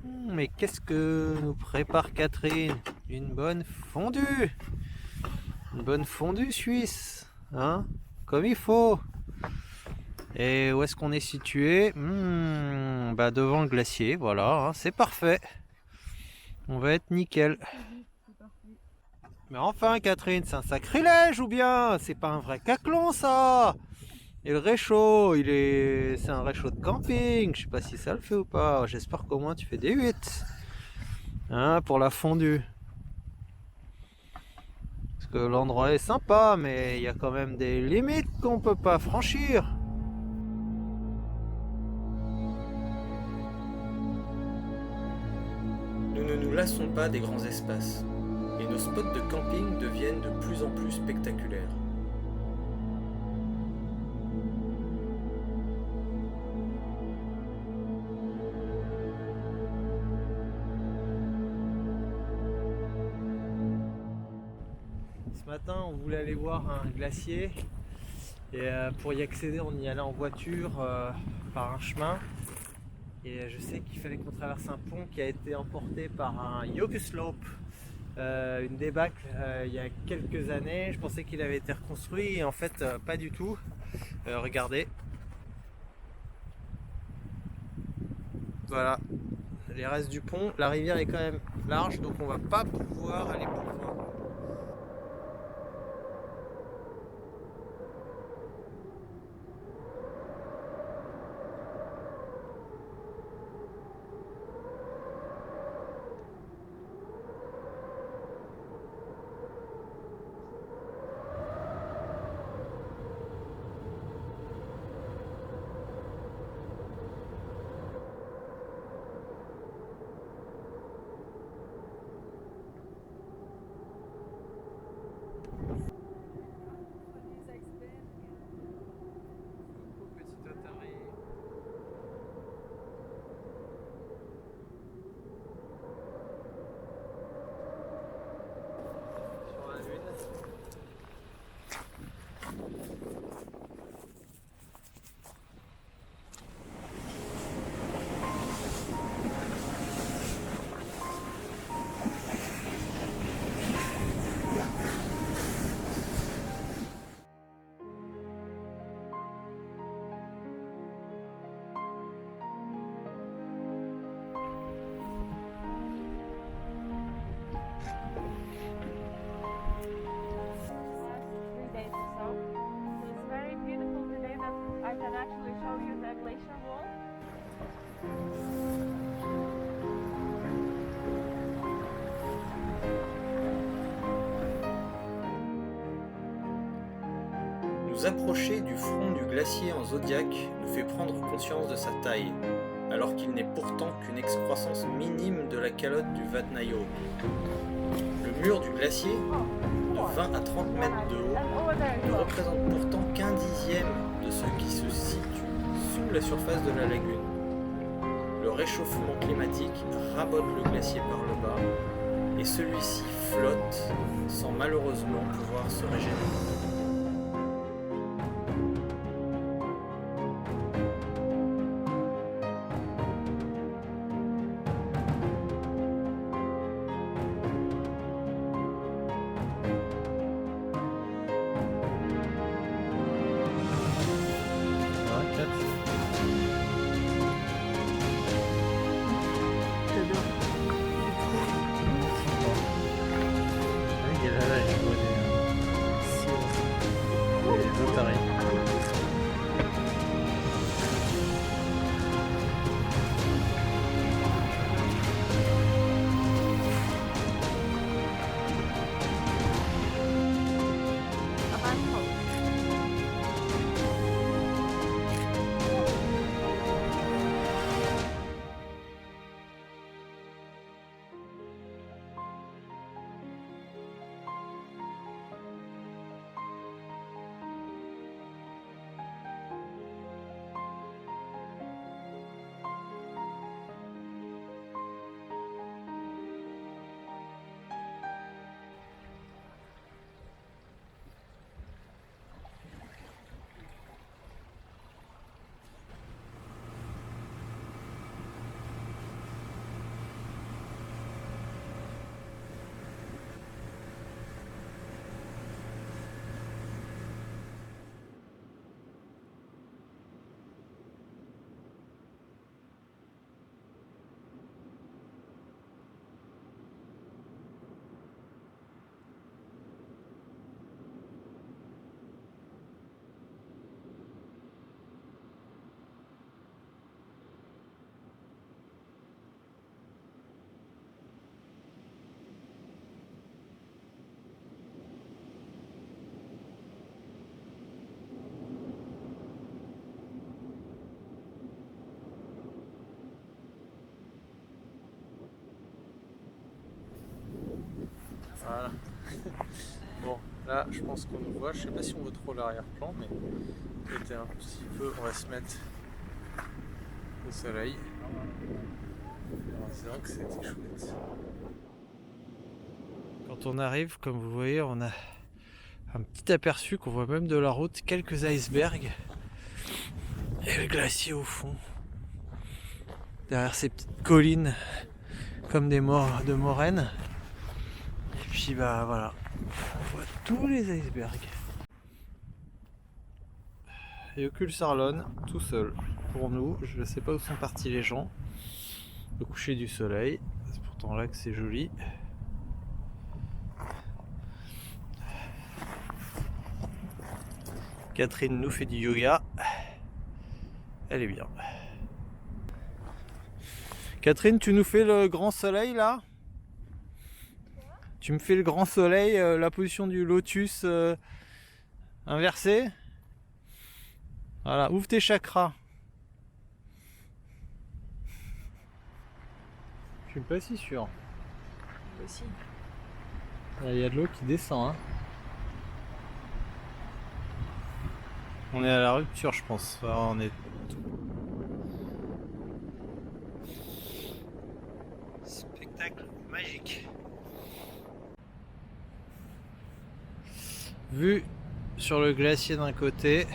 Mais qu'est-ce que nous prépare Catherine? Une bonne fondue! Une bonne fondue suisse, hein? Comme il faut! Et où est-ce qu'on est situé? Bah devant le glacier, voilà, hein, c'est parfait. On va être nickel. Mais enfin Catherine, c'est un sacrilège ou bien? C'est pas un vrai caclon ça! Et le réchaud, c'est un réchaud de camping, je sais pas si ça le fait ou pas. J'espère qu'au moins tu fais des 8. Hein, pour la fondue. Parce que l'endroit est sympa, mais il y a quand même des limites qu'on peut pas franchir. Nous ne nous lassons pas des grands espaces, et nos spots de camping deviennent de plus en plus spectaculaires. Ce matin, on voulait aller voir un glacier, et pour y accéder, on y allait en voiture par un chemin. Et je sais qu'il fallait qu'on traverse un pont qui a été emporté par un Yokuslope, une débâcle il y a quelques années. Je pensais qu'il avait été reconstruit et en fait pas du tout. Regardez. Voilà, les restes du pont. La rivière est quand même large donc on va pas pouvoir aller plus loin. Nous approcher du front du glacier en zodiaque nous fait prendre conscience de sa taille, alors qu'il n'est pourtant qu'une excroissance minime de la calotte du Vatnajökull. Le mur du glacier, de 20 à 30 mètres de haut, ne représente pourtant qu'un dixième de ce qui se situe sous la surface de la lagune. Le réchauffement climatique rabote le glacier par le bas, et celui-ci flotte sans malheureusement pouvoir se régénérer. Voilà. Bon, là je pense qu'on nous voit. Je sais pas si on voit trop l'arrière-plan, mais peut-être un petit peu. On va se mettre au soleil. C'est vrai que c'était chouette. Quand on arrive, comme vous voyez, on a un petit aperçu qu'on voit même de la route, quelques icebergs et le glacier au fond. Derrière ces petites collines comme des de moraines. Et puis bah voilà, on voit tous les icebergs. Et Jökulsárlón tout seul. Pour nous, je ne sais pas où sont partis les gens. Le coucher du soleil, c'est pourtant là que c'est joli. Catherine nous fait du yoga. Elle est bien. Catherine, tu nous fais le grand soleil là? Tu me fais le grand soleil, la position du lotus inversé? Voilà, ouvre tes chakras. Je suis pas si sûr. Aussi. Il y a de l'eau qui descend. Hein. On est à la rupture, je pense. Enfin, on est... Spectacle magique. Vue sur le glacier d'un côté.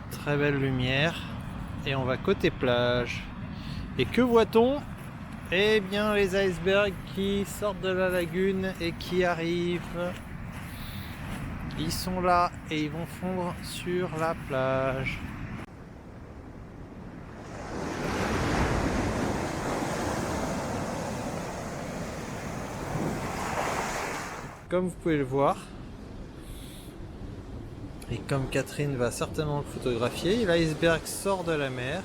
Très belle lumière. Et on va côté plage. Et que voit-on? Eh bien les icebergs qui sortent de la lagune et qui arrivent. Ils sont là et ils vont fondre sur la plage. Comme vous pouvez le voir, et comme Catherine va certainement le photographier, l'iceberg sort de la mer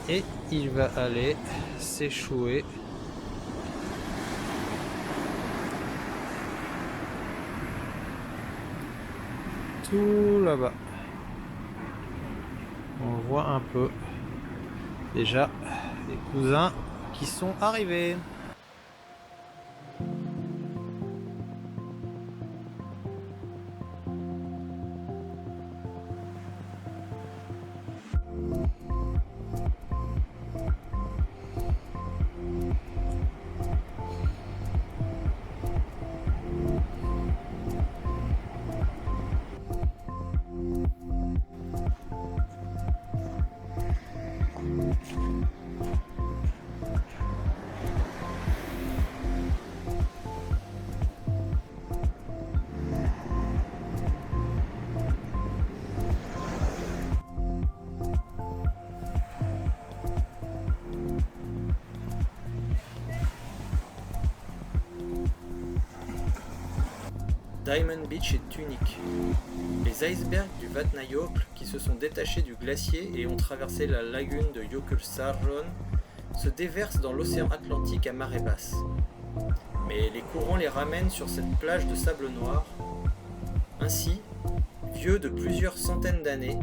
et il va aller s'échouer tout là-bas. On voit un peu déjà les cousins qui sont arrivés. Diamond Beach est unique. Les icebergs du Vatnajökull qui se sont détachés du glacier et ont traversé la lagune de Jökulsárlón se déversent dans l'océan Atlantique à marée basse. Mais les courants les ramènent sur cette plage de sable noir. Ainsi, vieux de plusieurs centaines d'années,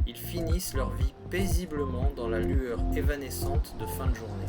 ils finissent leur vie paisiblement dans la lueur évanescente de fin de journée.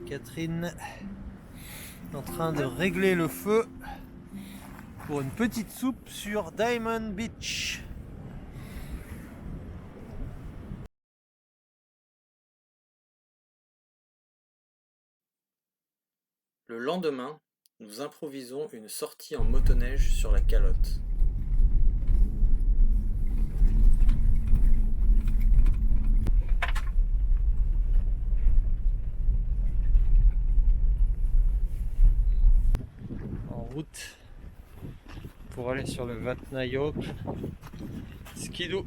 Catherine est en train de régler le feu pour une petite soupe sur Diamond Beach. Le lendemain, nous improvisons une sortie en motoneige sur la calotte. En route pour aller sur le Vatnajökull Skidoo.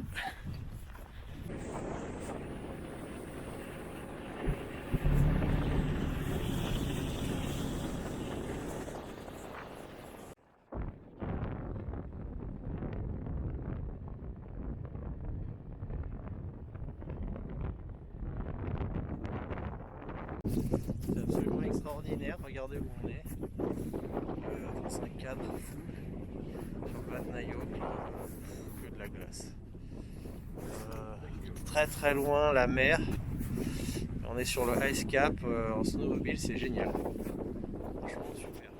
C'est absolument extraordinaire, regardez où on est, dans un cadre fou, sur le Vatnajökull, que de la glace. Très très loin la mer, on est sur le Ice Cap, en snowmobile, c'est génial, franchement super.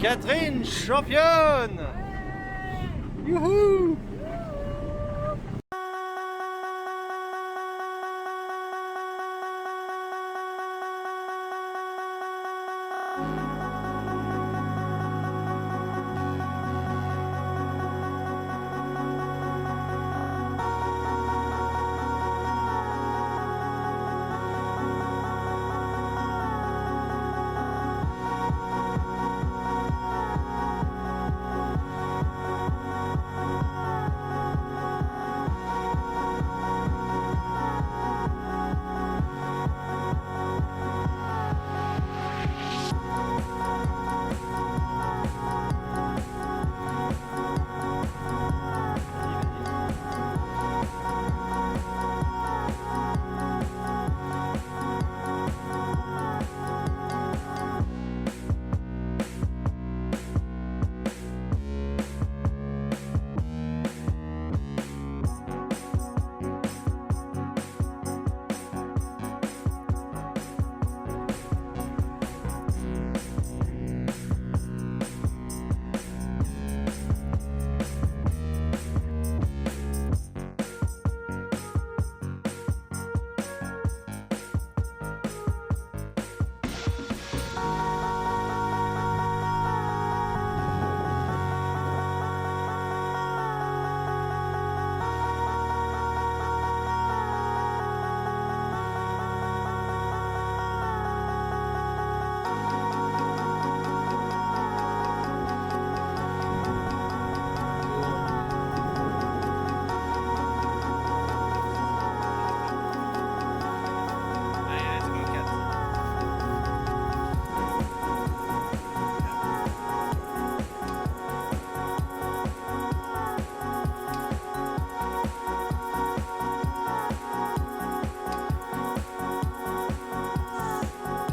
Catherine, championne! Youhou!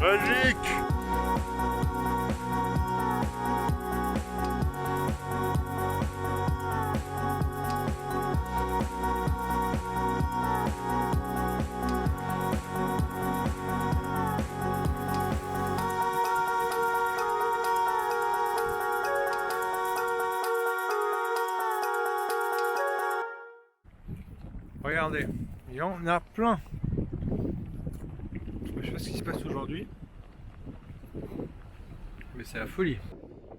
Magique! Regardez, il y en a plein. Je sais pas ce qui se passe aujourd'hui, mais c'est la folie.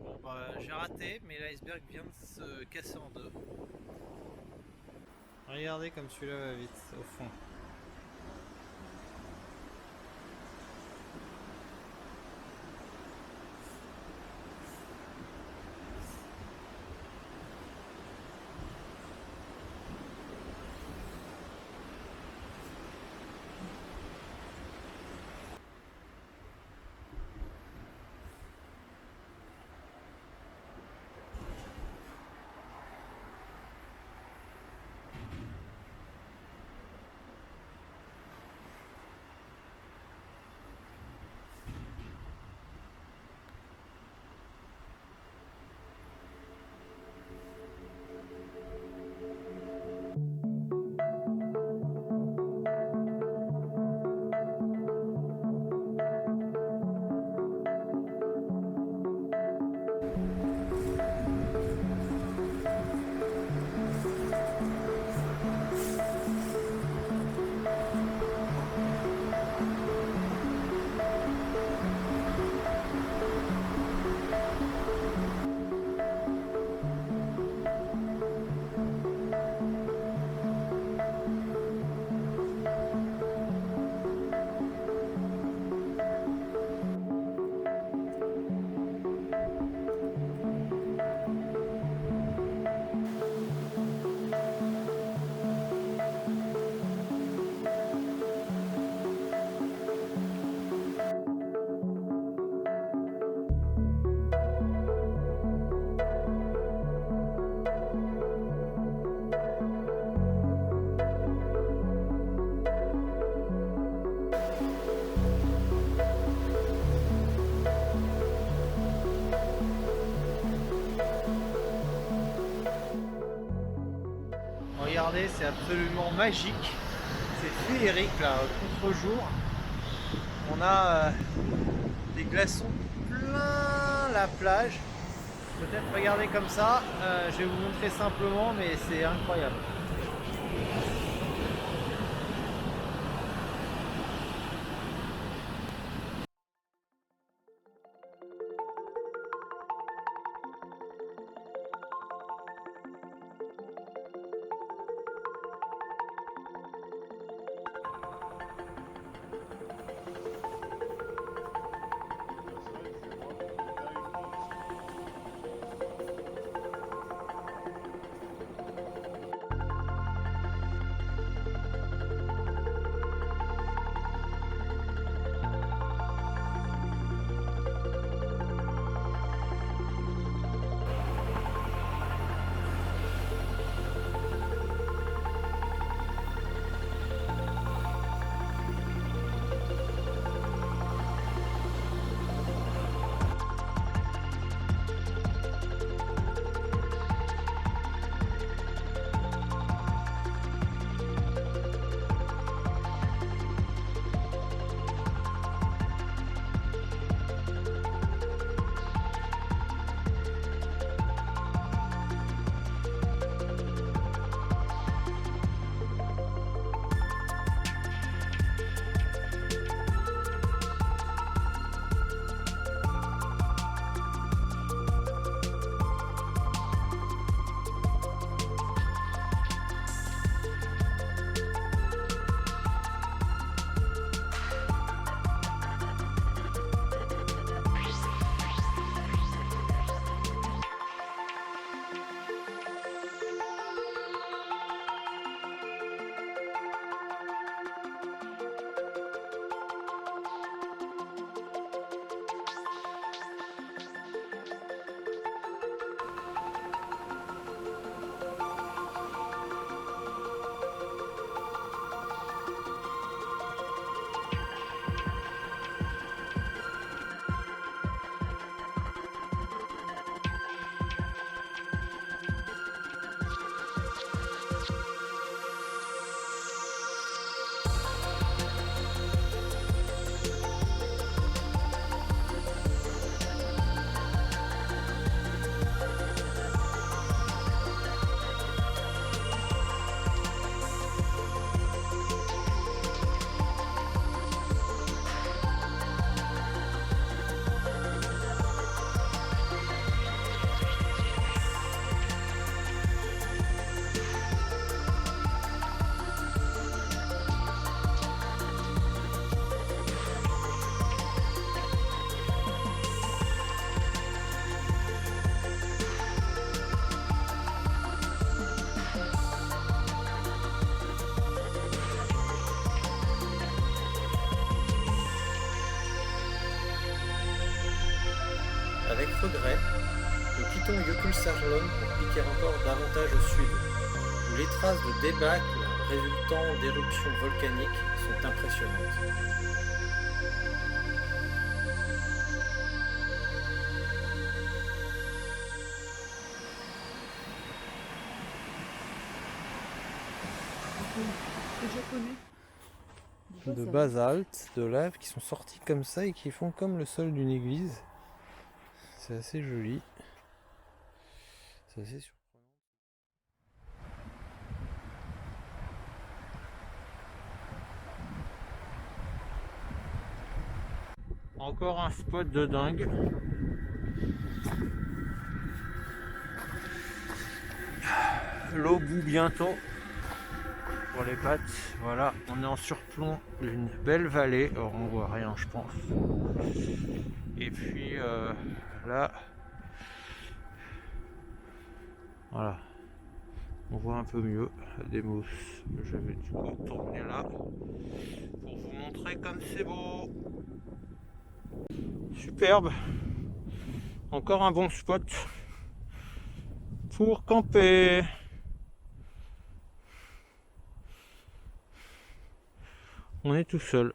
Bon bah j'ai raté, mais l'iceberg vient de se casser en deux. Regardez comme celui-là va vite au fond. Regardez, c'est absolument magique. C'est féerique là, au contre-jour. On a des glaçons plein la plage. Peut-être regarder comme ça. Je vais vous montrer simplement, mais c'est incroyable. regret, nous quittons Jökulsárlón pour piquer encore davantage au sud, où les traces de débâcle résultant d'éruptions volcaniques sont impressionnantes. De basalte, de lave qui sont sortis comme ça et qui font comme le sol d'une église. C'est assez joli. C'est assez surprenant. Encore un spot de dingue. L'eau bout bientôt pour les pattes. Voilà, on est en surplomb d'une belle vallée. Alors on voit rien, je pense. Et puis là, voilà, on voit un peu mieux des mousses. Je vais du coup tourner là pour vous montrer comme c'est beau. Superbe. Encore un bon spot pour camper. On est tout seul.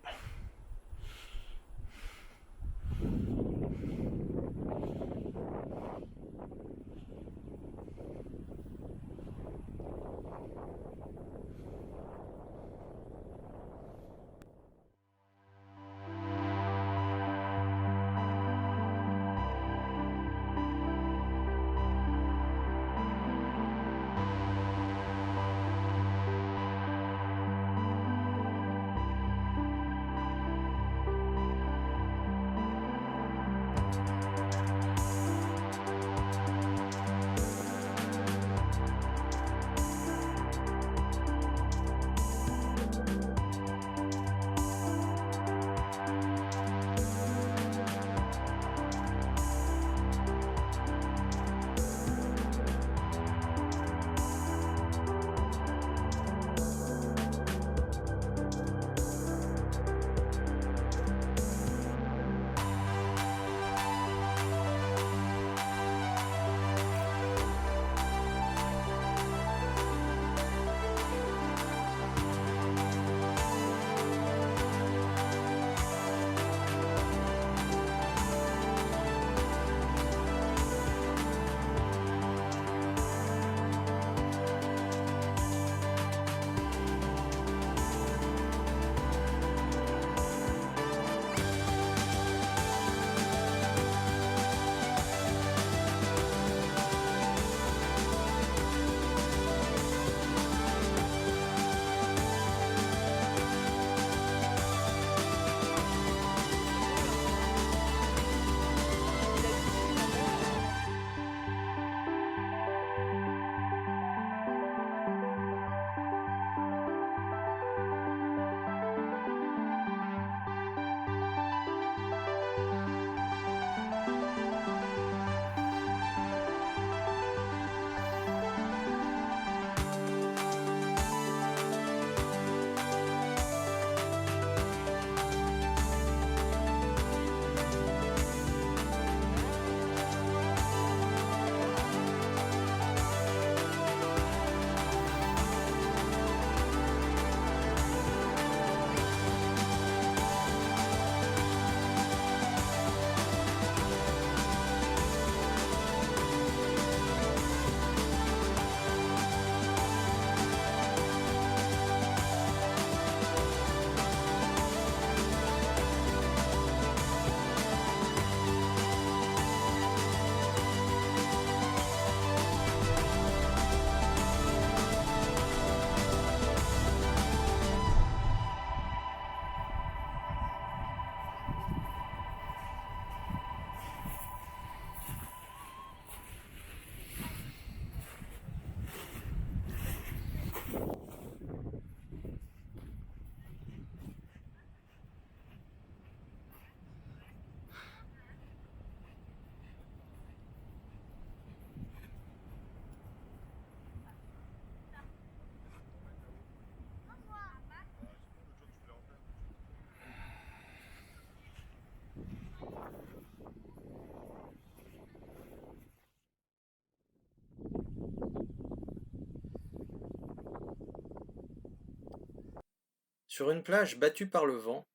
Sur une plage battue par le vent,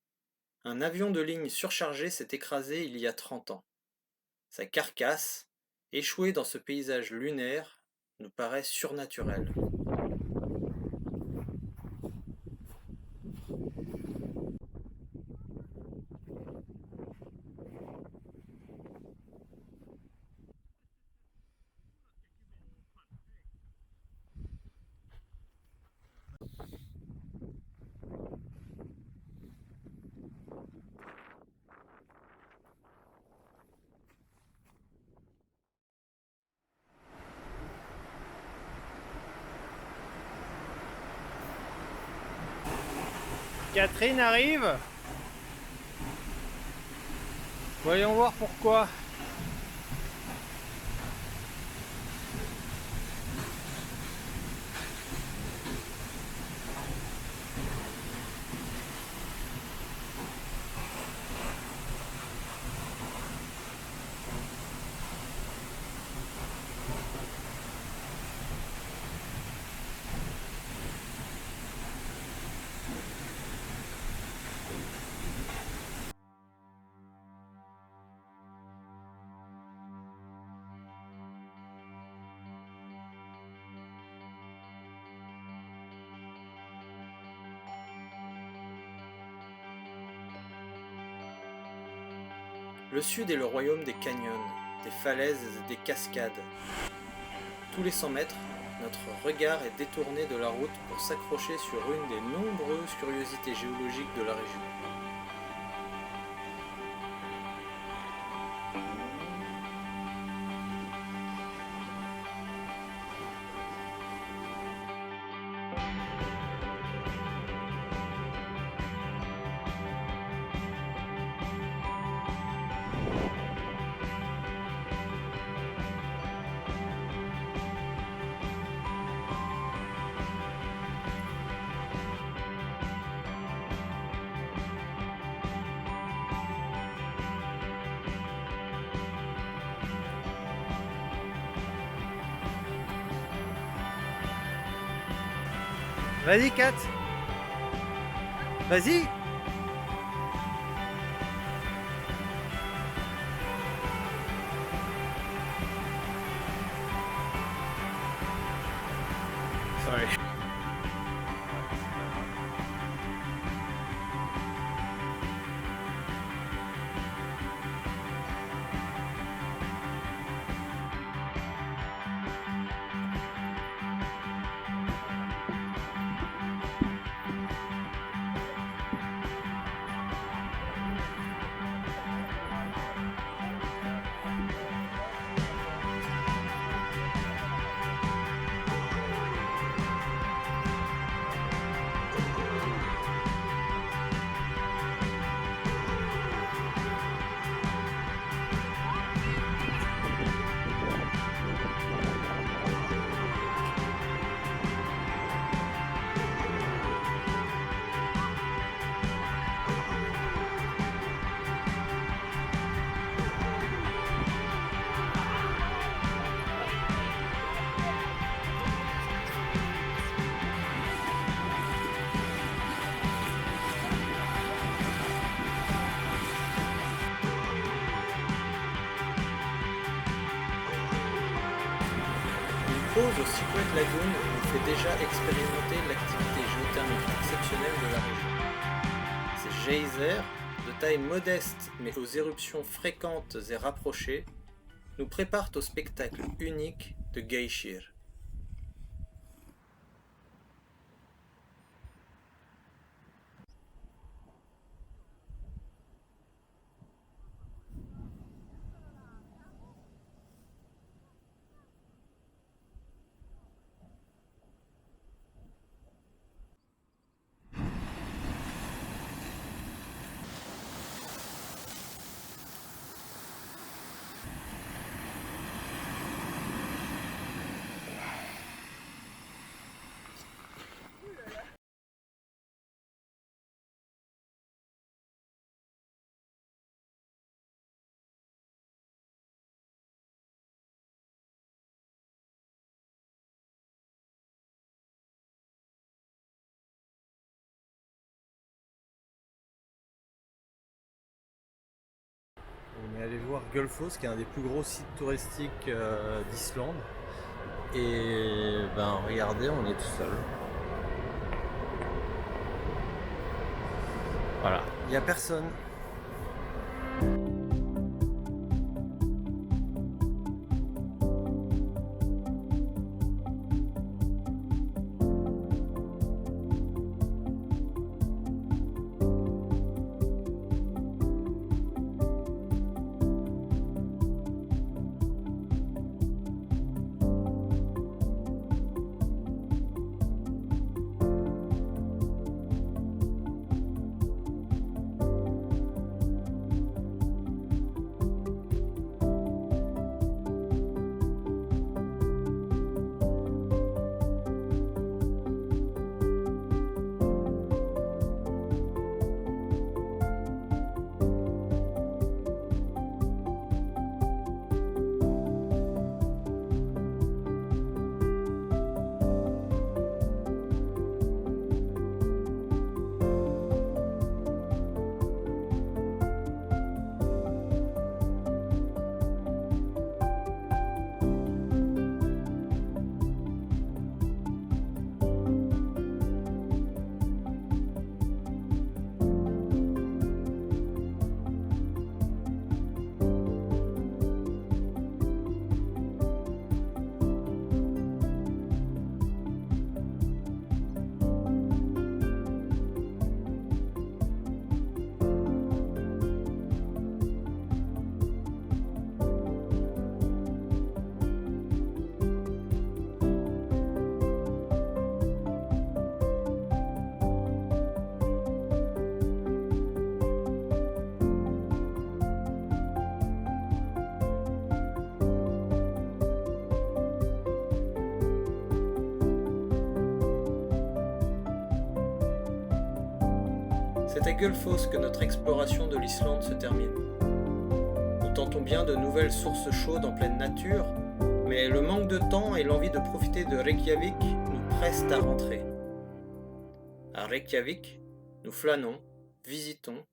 un avion de ligne surchargé s'est écrasé il y a 30 ans. Sa carcasse, échouée dans ce paysage lunaire, nous paraît surnaturelle. Catherine arrive. Voyons voir pourquoi. Le sud est le royaume des canyons, des falaises et des cascades. Tous les 100 mètres, notre regard est détourné de la route pour s'accrocher sur une des nombreuses curiosités géologiques de la région. Vas-y, Kat. Vas-y. Sorry. Une pause au Secret Lagoon nous fait déjà expérimenter l'activité géothermique exceptionnelle de la région. Ces geysers, de taille modeste mais aux éruptions fréquentes et rapprochées, nous préparent au spectacle unique de Geysir. est allé voir Gullfoss, qui est un des plus gros sites touristiques d'Islande. Et ben regardez, on est tout seul. Voilà, il n'y a personne. C'est à Gullfoss que notre exploration de l'Islande se termine. Nous tentons bien de nouvelles sources chaudes en pleine nature, mais le manque de temps et l'envie de profiter de Reykjavik nous pressent à rentrer. À Reykjavik, nous flânons, visitons,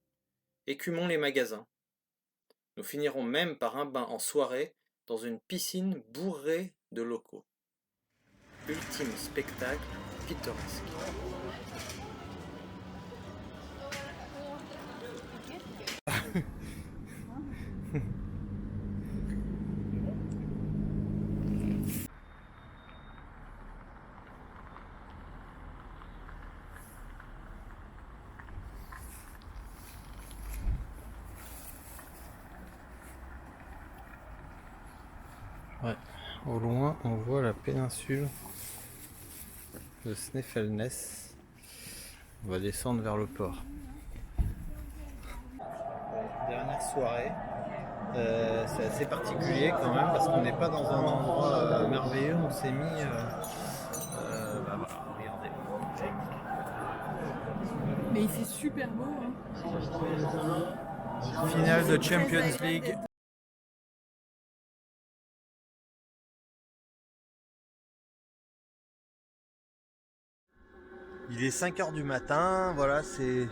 écumons les magasins. Nous finirons même par un bain en soirée dans une piscine bourrée de locaux. Ultime spectacle pittoresque. Ouais, au loin on voit la péninsule de Snæfellsnes. On va descendre vers le port. Dernière soirée, c'est assez particulier quand même parce qu'on n'est pas dans un endroit merveilleux. On s'est mis, bah voilà, regardez. Mais il fait super beau. Hein. Finale de Champions League. Il est 5h du matin, voilà, c'est...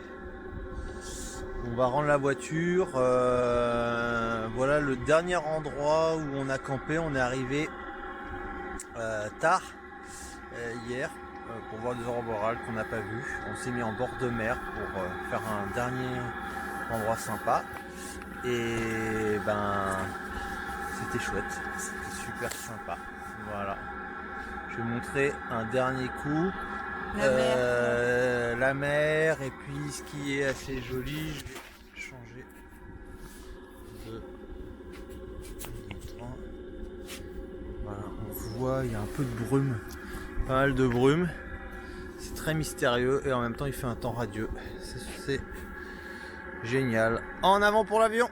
On va rendre la voiture. Voilà le dernier endroit où on a campé. On est arrivé tard hier pour voir des aurores boréales qu'on n'a pas vues. On s'est mis en bord de mer pour faire un dernier endroit sympa. Et ben c'était chouette, c'était super sympa. Voilà. Je vais montrer un dernier coup. La mer et puis ce qui est assez joli, je vais changer de temps. Voilà, on voit, il y a un peu de brume, pas mal de brume, c'est très mystérieux et en même temps il fait un temps radieux, c'est génial. En avant pour l'avion!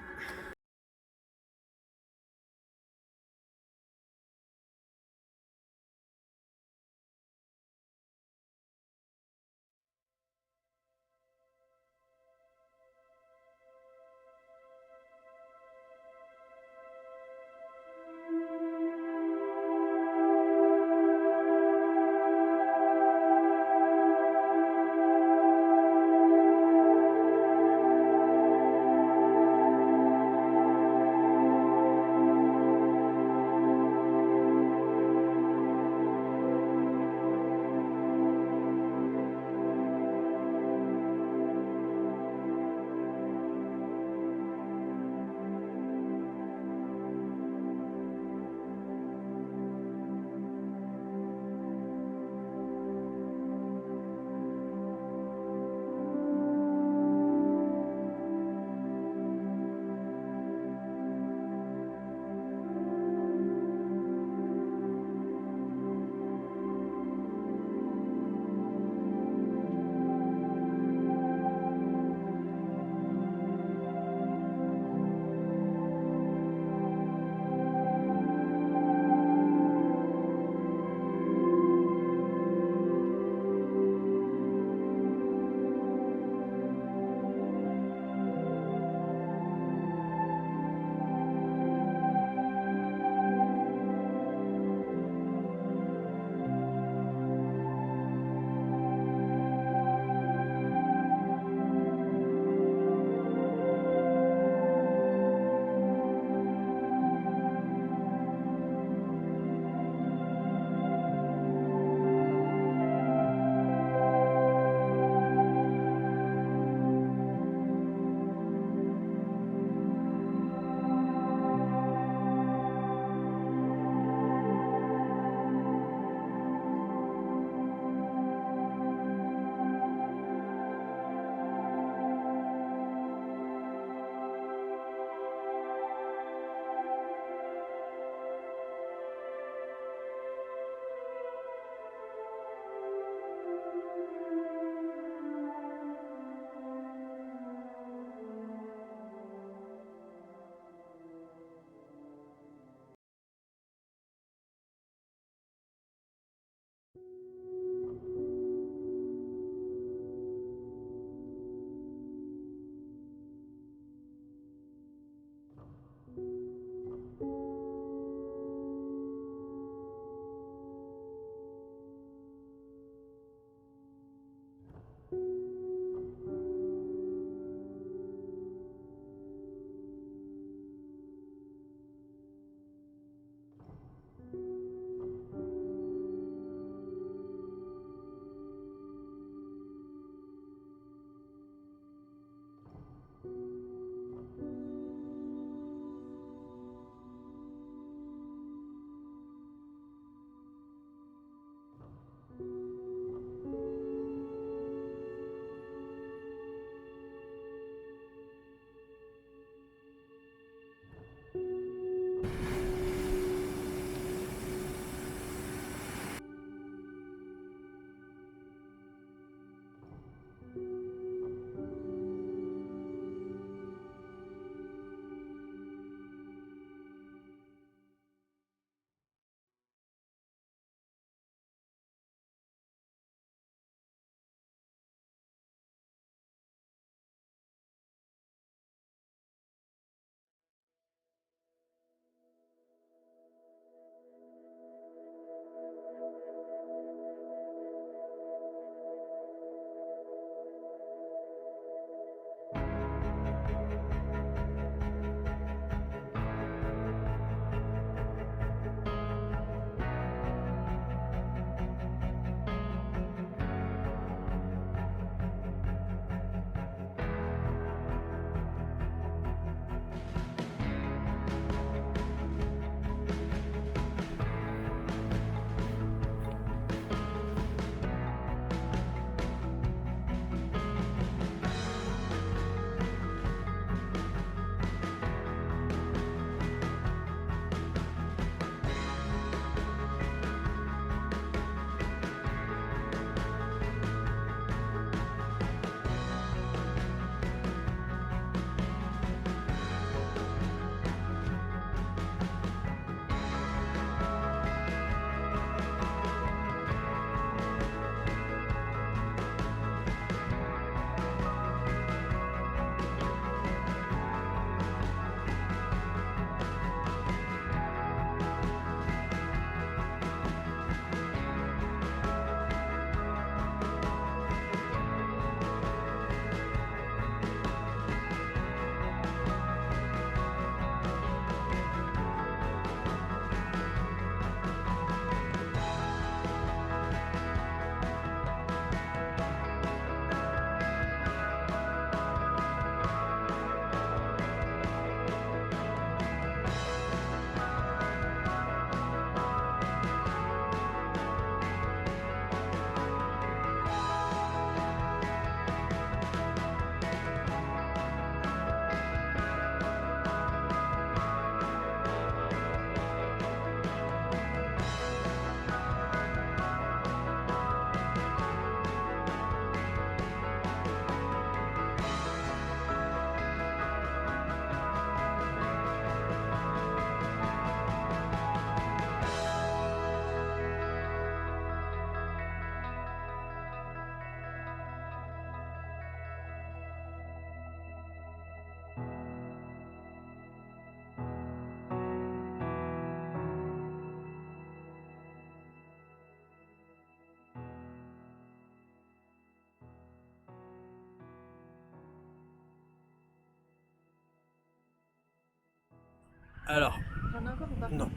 Alors, J'en ai encore ou pas? non.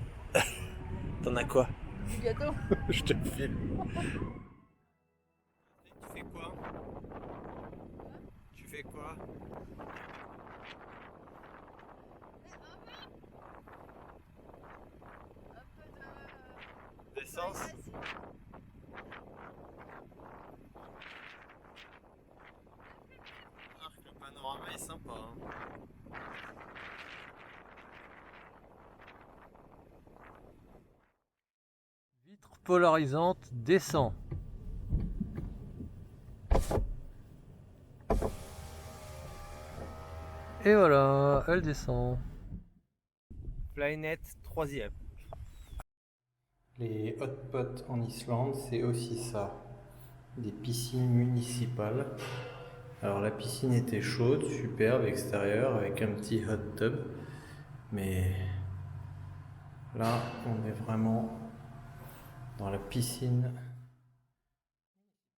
T'en as quoi? Du gâteau. Je te filme. Tu fais quoi? Tu fais quoi? D'essence? Le panorama est sympa. Hein. Vitre polarisante descend. Et voilà, elle descend. Flynet 3e. Les hotpots en Islande, c'est aussi ça. Des piscines municipales. Alors la piscine était chaude, superbe, extérieure, avec un petit hot tub. Mais là, on est vraiment dans la piscine